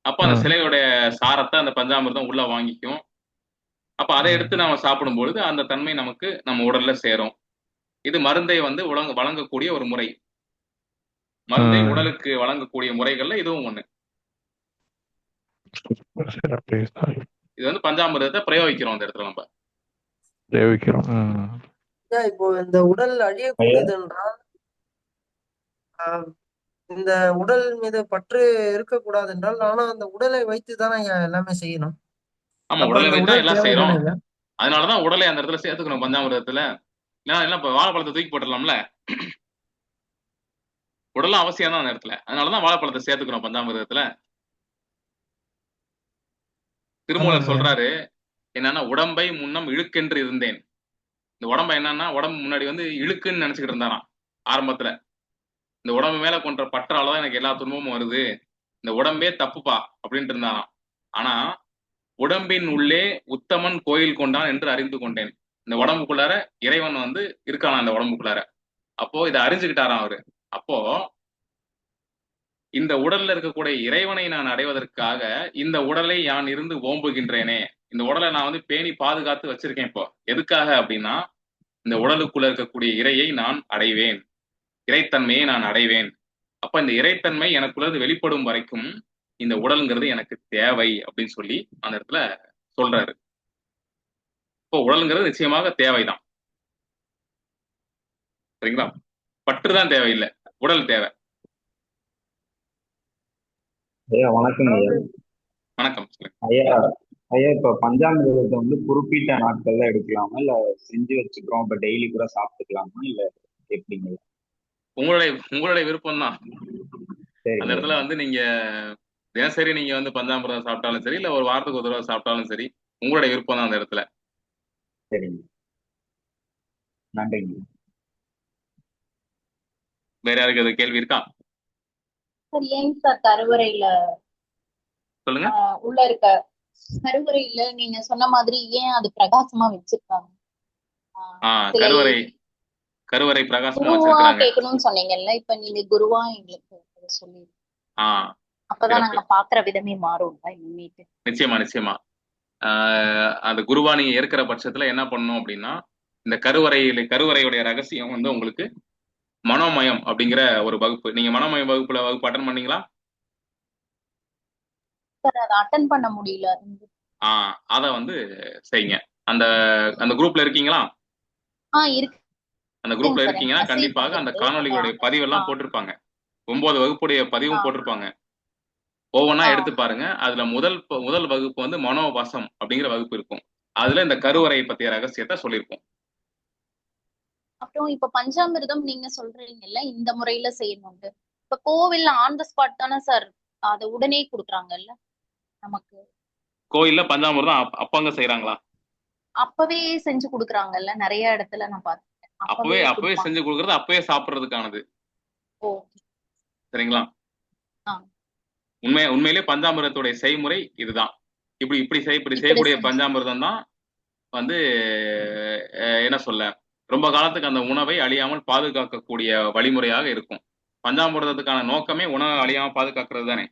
அப்ப அந்த ம். சிலையுடைய சாரத்தை அந்த பஞ்சாமிர்தம் உள்ள வாங்கிக்கும். அப்ப அதை எடுத்து நாம சாப்பிடும் பொழுது அந்த தன்மை நமக்கு நம்ம உடல்ல சேரும். இது மருந்தை வந்து வழங்கக்கூடிய ஒரு முறை. மருந்தை ம். உடலுக்கு வழங்கக்கூடிய முறைகள்ல இதுவும் ஒண்ணு. சிறப்பு. இது வந்து பஞ்சாமிர்தத்தை பிரயோகிக்கிறோம் அந்த இடத்துல நம்ம. தேவிக்கிறோம். ஐயா, இப்போ இந்த உடல் ஐயா அழியக்கூடியது என்றால் ஆஹ், இந்த உடல் மீது பற்று இருக்கக்கூடாது என்றால், ஆனா அந்த உடலை வைத்து தானே ஐயா எல்லாமே செய்யணும். ஆமா, அப்ப உடலை அந்த வைத்து தான் உடல் எல்லாம் தேவை செய்யறோம். தானே ஐயா? அதனாலதான் உடலை அந்த இடத்துல சேர்த்துக்கணும் பஞ்சாமிர்தத்துல. இல்லைன்னா இப்ப வாழைப்பழத்தை தூக்கி போட்டுடலாம்ல. உடலும் அவசியம் தான் அந்த இடத்துல. அதனாலதான் வாழைப்பழத்தை சேர்த்துக்கணும் பஞ்சாமிர்தத்துல. திருமூலர் ஆமாங்க ஐயா. சொல்றாரு என்னன்னா, உடம்பை முன்னம் இழுக்கென்று இருந்தேன். இந்த உடம்பை என்னன்னா, உடம்பு முன்னாடி வந்து இழுக்குன்னு நினைச்சுக்கிட்டு இருந்தாராம் ஆரம்பத்துல. இந்த உடம்பு மேல கொண்ட பற்றாலதான் எனக்கு எல்லா துன்பமும் வருது, இந்த உடம்பே தப்புப்பா அப்படின்ட்டு இருந்தாராம். ஆனா உடம்பின் உள்ளே உத்தமன் கோயில் கொண்டான் என்று அறிந்து கொண்டேன். இந்த உடம்புக்குள்ளார இறைவன் வந்து இருக்கானா இந்த உடம்புக்குள்ளார. அப்போ இதை அறிஞ்சுக்கிட்டாராம் அவரு. அப்போ இந்த உடல்ல இருக்கக்கூடிய இறைவனை நான் அடைவதற்காக இந்த உடலை யான் இருந்து ஓம்புகின்றேனே, இந்த உடலை நான் வந்து பேணி பாதுகாத்து வச்சிருக்கேன். இப்போ எதுக்காக அப்படின்னா, இந்த உடலுக்குள்ள இருக்கக்கூடிய இறையை நான் அடைவேன், இறைத்தன்மையை நான் அடைவேன். அப்ப இந்த இறைத்தன்மை எனக்குள்ள இருந்து வெளிப்படும் வரைக்கும் இந்த உடல்ங்கிறது எனக்கு தேவை அப்படின்னு சொல்லி அந்த இடத்துல சொல்றாரு. இப்போ உடல்ங்கிறது நிச்சயமாக தேவைதான். சரிங்களா? பற்றுதான் தேவையில்லை, உடல் தேவை. ஐயா வணக்கங்க ஐயா. அதாவது வணக்கம். சொல்லுங்க. ஐயா ஐயா இப்ப பஞ்சாமிர்தத்தை வந்து குறிப்பிட்ட நாட்கள்ல எடுக்கலாமா இல்ல செஞ்சு வச்சுக்கிறோம் இப்ப டெய்லி கூட சாப்பிட்டுக்கலாமா இல்ல எப்படிங்க ஐயா? உங்களுடைய விருப்பம் தான். அந்த சரிங்க இடத்துல வந்து நீங்க தினசரி நீங்க வந்து பஞ்சாமிர்தம் சாப்பிட்டாலும் சரி, இல்ல ஒரு வாரத்துக்கு ஒரு தடவை சாப்பிட்டாலும் சரி, உங்களுடைய விருப்பம் தான் அந்த இடத்துல. சரிங்க, நன்றிங்க. வேற யாருக்கு அது கேள்வி இருக்கா? சார் ஏங்க சார் கருவறையில சொல்லுங்க. உள்ள இருக்க கருவறையில நீங்க சொன்ன மாதிரி ஏன் அது பிரகாசமா வச்சிருக்காங்க? சிலை கருவறை கருவறை பிரகாசமா குருவா வச்சிருக்காங்க. கேட்கணும்னு சொன்னீங்கல்ல, இப்ப நீங்க குருவா எங்களுக்கு சொல்லி ஆஹ் அப்பதான் சிறப்பு. நாங்க பாக்குற விதமே மாறும் இனிமேட்டு. நிச்சயமா நிச்சயமா. அந்த குருவா நீங்க இருக்கிற பட்சத்துல என்ன பண்ணணும் அப்படின்னா, இந்த கருவறையுடைய ரகசியம் வந்து உங்களுக்கு மனோமயம் அப்படிங்கிற ஒரு வகுப்பு. நீங்க மனோமயம் வகுப்பு அட்டன் பண்ணீங்களா? சார் அதை அட்டன் பண்ண முடியல. அதை வந்து செய்யுங்க. அந்த அந்த குரூப்ல இருக்கீங்களா? இருக்கு அந்த குரூப்ல சார், இருக்கீங்கன்னா எனக்கு மெசேஜ் கண்டிப்பாக அந்த வந்திருக்கு. காணொலிகளுடைய பதிவெல்லாம் போட்டிருப்பாங்க. 9 வகுப்புடைய பதிவும் போட்டிருப்பாங்க. ஒவ்வொன்றா எடுத்து பாருங்க. அதுல முதல் வகுப்பு வந்து மனோவசம் அப்படிங்கிற வகுப்பு இருக்கும். அதுல இந்த கருவறை பத்திய ரகசியத்தை சொல்லியிருப்போம். அப்புறம் இப்ப பஞ்சாமிர்தம் நீங்க சொல்றீங்கல்ல இந்த முறையில செய்யணும்னு, இப்ப கோவில்ல ஆன் த ஸ்பாட் தானே சார் அதை உடனே கொடுக்குறாங்கல்ல நமக்கு? கோயில்ல பஞ்சாமிர்தம் அப்பங்க செய்யறாங்களா? அப்பவே செஞ்சு கொடுக்குறாங்கல்ல, நிறைய இடத்துல நான் பார்த்திருக்கேன். அப்பவே செஞ்சு கொடுக்கறது, அப்பவே சாப்பிடுறதுக்கானது. சரிங்களா? உண்மையிலே பஞ்சாமிர்தத்துடைய செய்முறை இதுதான். இப்படி செய்யக்கூடிய பஞ்சாமிர்தம் தான் வந்து என்ன சொல்ல, ரொம்ப காலத்துக்கு அந்த உணவை அழியாமல் பாதுகாக்கக்கூடிய வழிமுறையாக இருக்கும். பஞ்சாமிர்தத்துக்கான நோக்கமே உணவை அழியாம பாதுகாக்கிறது தானே,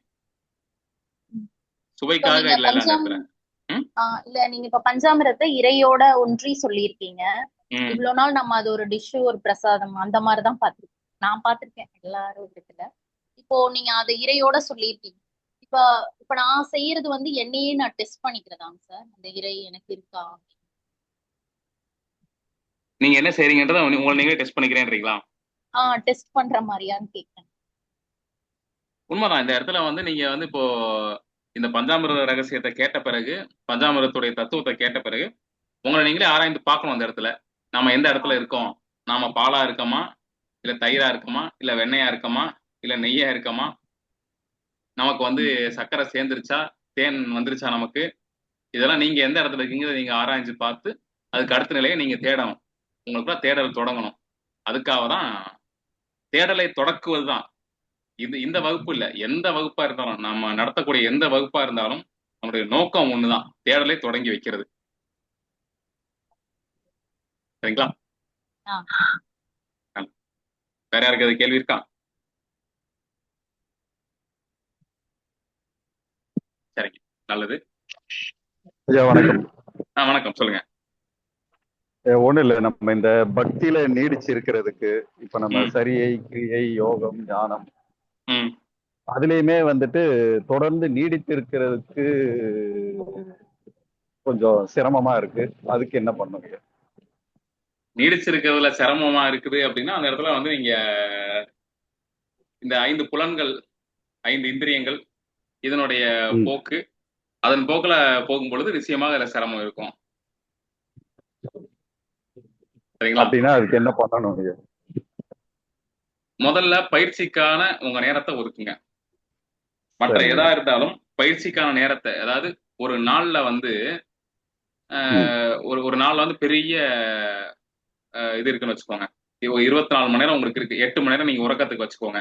சுவைக்காக இல்ல அந்த இடத்துல. இல்ல நீங்க இப்ப பஞ்சாமிரத்தை இறையோட ஒன்றி சொல்லியிருக்கீங்க. இவ்வளவு நாள் நம்ம அது ஒரு டிஷ், ஒரு பிரசாதம் அந்த மாதிரிதான் பார்த்திருக்கேன். நான் பார்த்திருக்கேன் எல்லாரும் இடத்துல. இப்போ நீங்க அதை இறையோட சொல்லியிருக்கீங்க. இப்ப நான் செய்யறது வந்து என்னையே நான் டெஸ்ட் பண்ணிக்கிறதாங்க சார், அந்த இறை எனக்கு இருக்கா? நீங்க என்ன செய்றீங்கன்றத உங்களை நீங்களே டெஸ்ட் பண்ணிக்கிறேன்றீங்களா? டெஸ்ட் பண்ற மாதிரியான்னு கேட்கிறேன். உண்மைதான். இந்த இடத்துல வந்து நீங்க வந்து இப்போ இந்த பஞ்சாமிர்த ரகசியத்தை கேட்ட பிறகு, பஞ்சாமிர்தத்துடைய தத்துவத்தை கேட்ட பிறகு உங்களை நீங்களே ஆராய்ந்து பார்க்கணும். அந்த இடத்துல நாம எந்த இடத்துல இருக்கோம். நாம பாலா இருக்கோமா, இல்ல தயிரா இருக்கோமா, இல்ல வெண்ணையா இருக்கோமா, இல்ல நெய்யா இருக்கோமா, நமக்கு வந்து சர்க்கரை சேர்ந்துருச்சா, தேன் வந்துருச்சா நமக்கு. இதெல்லாம் நீங்க எந்த இடத்துல இருக்கீங்க நீங்க ஆராய்ஞ்சு பார்த்து அதுக்கு அடுத்த நிலையை நீங்க தேடணும். உங்களுக்குள்ள தேடல் தொடங்கணும். அதுக்காக தான் தேடலை தொடக்குவது தான் இந்த வகுப்பு இல்ல, எந்த வகுப்பா இருந்தாலும், நம்ம நடத்தக்கூடிய எந்த வகுப்பா இருந்தாலும் நம்முடைய நோக்கம் ஒண்ணுதான், தேடலை தொடங்கி வைக்கிறது. சரிங்களா? வேற யாருக்கு அது கேள்வி இருக்கா? சரிங்க, நல்லது. ஐயா வணக்கம். வணக்கம், சொல்லுங்க. ஒண்ணும் இல்ல, நம்ம இந்த பக்தியில நீடிச்சு இருக்கிறதுக்கு இப்ப நம்ம ம் சரியை, கிரியை, யோகம், ஞானம் ம் அதுலயுமே வந்துட்டு தொடர்ந்து நீடித்து இருக்கிறதுக்கு கொஞ்சம் சிரமமா இருக்கு. அதுக்கு என்ன பண்ணுங்க? நீடிச்சிருக்கிறதுல சிரமமா இருக்குது அப்படின்னா அந்த இடத்துல வந்து நீங்க இந்த 5 புலன்கள், 5 இந்திரியங்கள் இதனுடைய ம். போக்கு, அதன் போக்குல போகும் பொழுது நிச்சயமாக அதுல சிரமம் இருக்கும். சரிங்களா? அப்படின்னா அதுக்கு என்ன பண்ணணும் ஐயா? முதல்ல பயிற்சிக்கான உங்க நேரத்தை ஒதுக்குங்க. மற்ற சரிங்க. எதா இருந்தாலும் பயிற்சிக்கான நேரத்தை, அதாவது ஒரு நாள்ல வந்து ம். ஒரு நாள்ல வந்து பெரிய இது இருக்குன்னு வச்சுக்கோங்க. 24 மணி நேரம் உங்களுக்கு இருக்கு. 8 மணி நேரம் நீங்க உறக்கத்துக்கு வச்சுக்கோங்க.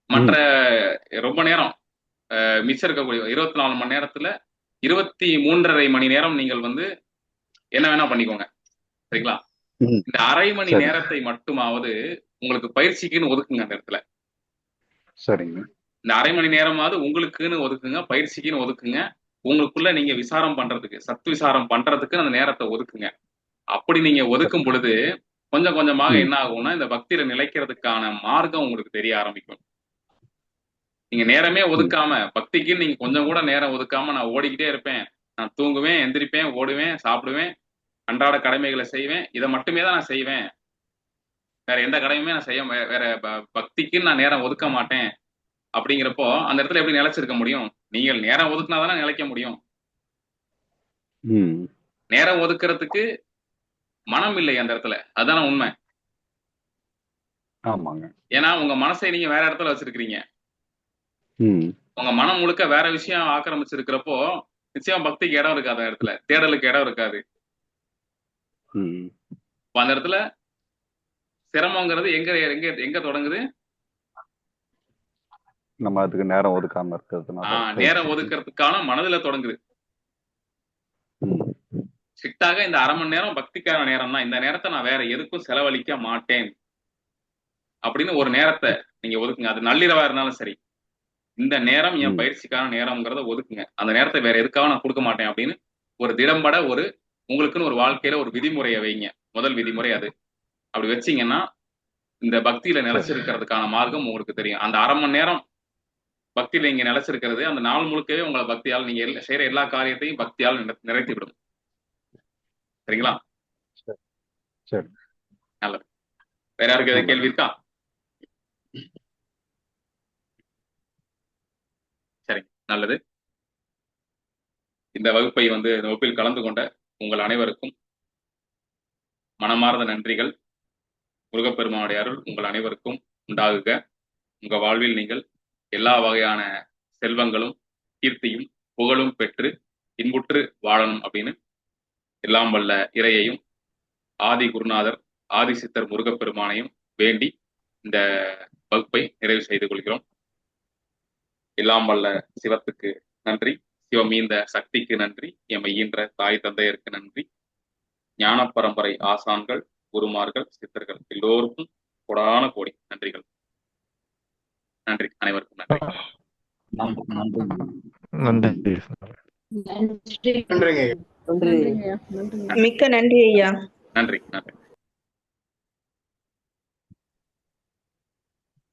மற்ற ம். ரொம்ப நேரம் மிச்சம் இருக்கக்கூடிய 24 மணி நேரத்துல 23.5 மணி நேரம் நீங்கள் வந்து என்ன வேணா பண்ணிக்கோங்க. சரிங்களா? ம். இந்த அரை மணி சரி. நேரத்தை மட்டுமாவது உங்களுக்கு பயிற்சிக்குன்னு ஒதுக்குங்க அந்த இடத்துல. சரிங்க. இந்த அரை மணி நேரமாவது உங்களுக்குன்னு ஒதுக்குங்க, பயிற்சிக்குன்னு ஒதுக்குங்க. உங்களுக்குள்ள நீங்க விசாரம் பண்றதுக்கு, சத்து விசாரம் பண்றதுக்கு அந்த நேரத்தை ஒதுக்குங்க. அப்படி நீங்க ஒதுக்கும் பொழுது கொஞ்சம் கொஞ்சமாக ம். என்ன ஆகும்னா இந்த பக்தியில நிலைக்கிறதுக்கான மார்க்கம் உங்களுக்கு தெரிய ஆரம்பிக்கும். நீங்க நேரமே ம். ஒதுக்காம, பக்திக்குன்னு நீங்க கொஞ்சம் கூட நேரம் ஒதுக்காம நான் ஓடிக்கிட்டே இருப்பேன், நான் தூங்குவேன், எந்திரிப்பேன், ஓடுவேன், சாப்பிடுவேன், அன்றாட கடமைகளை செய்வேன், இதை மட்டுமே தான் நான் செய்வேன், வேற எந்த கடமையுமே நான் செய்ய வேற பக்திக்குன்னு நான் நேரம் ஒதுக்க மாட்டேன் அப்படிங்கிறப்போ அந்த இடத்துல எப்படி நிலைச்சிருக்க முடியும்? நீங்கள் நேரம் ஒதுக்குனாதானே நிலைக்க முடியும். ம். நேரம் ஒதுக்குறதுக்கு மனம் இல்லை அந்த இடத்துல, அதுதானே உண்மை. ஆமாங்க. ஏன்னா உங்க மனசை நீங்க வேற இடத்துல வச்சிருக்கிறீங்க. ம். உங்க மனம் முழுக்க வேற விஷயம் ஆக்கிரமிச்சிருக்கிறப்போ நிச்சயம் பக்திக்கு இடம் இருக்காது, அந்த இடத்துல தேடலுக்கு இடம் இருக்காது. ம். அந்த இடத்துல சிரமங்கிறது எங்க எங்க எங்க தொடங்குது? நம்ம அதுக்கு நேரம் ஒதுக்காம இருக்கிறதுனால. நேரம் ஒதுக்கிறதுக்கான மனதுல தொடங்குது. ம். ஸ்ட்ரிக்டாக இந்த அரை மணி நேரம் பக்திக்கான நேரம் தான், இந்த நேரத்தை நான் வேற எதுக்கும் செலவழிக்க மாட்டேன் அப்படின்னு ஒரு நேரத்தை நீங்க ஒதுக்குங்க. அது நள்ளிரவா இருந்தாலும் சரி, இந்த நேரம் என் ம். பயிற்சிக்கான நேரம்ங்கிறத ஒதுக்குங்க. அந்த நேரத்தை வேற எதுக்காக நான் கொடுக்க மாட்டேன் அப்படின்னு ஒரு திடம்பட ஒரு உங்களுக்குன்னு ஒரு வாழ்க்கையில ஒரு விதிமுறையை வைங்க. முதல் விதிமுறை அது. அப்படி வச்சீங்கன்னா இந்த பக்தியில சரி. நிலைச்சிருக்கிறதுக்கான மார்க்கம் உங்களுக்கு தெரியும். அந்த அரை மணி நேரம் பக்தியில இங்க நிலைச்சிருக்கிறது அந்த நாள் முழுக்கவே உங்களை பக்தியால் நீங்க செய்யற எல்லா காரியத்தையும் பக்தியால் நிறைத்து விடும். சரிங்களா? சரி. சரி. நல்லது. வேற யாருக்கு எதாவது நல்லது. கேள்வி இருக்கா? சரி, நல்லது. இந்த வகுப்பை வந்து இந்த வகுப்பில் கலந்து கொண்ட உங்கள் அனைவருக்கும் மனமார்ந்த நன்றிகள். முருகப்பெருமானுடைய அருள் உங்கள் அனைவருக்கும் உண்டாகுக. உங்க வாழ்வில் நீங்கள் எல்லா வகையான செல்வங்களும், கீர்த்தியும், புகழும் பெற்று இன்புற்று வாழணும் அப்படின்னு எல்லாம் வல்ல இறையையும் ஆதி குருநாதர் ஆதி சித்தர் முருகப்பெருமானையும் வேண்டி இந்த வகுப்பை நிறைவு செய்து கொள்கிறோம். எல்லாம் வல்ல சிவத்துக்கு நன்றி, சிவம் ஈந்த சக்திக்கு நன்றி, எம்மை ஈன்ற தாய் தந்தையருக்கு நன்றி, ஞான பரம்பரை ஆசான்கள், குருமார்கள், சித்தர்கள் எல்லோருக்கும் கொடான கோடி நன்றிகள். நன்றி, அனைவருக்கும் நன்றி. நன்றி. நன்றிங்க நன்றிங்க. நன்றிங்க ஐயா. நன்றிங்க. மிக்க நன்றி ஐயா. நன்றி, நன்றி.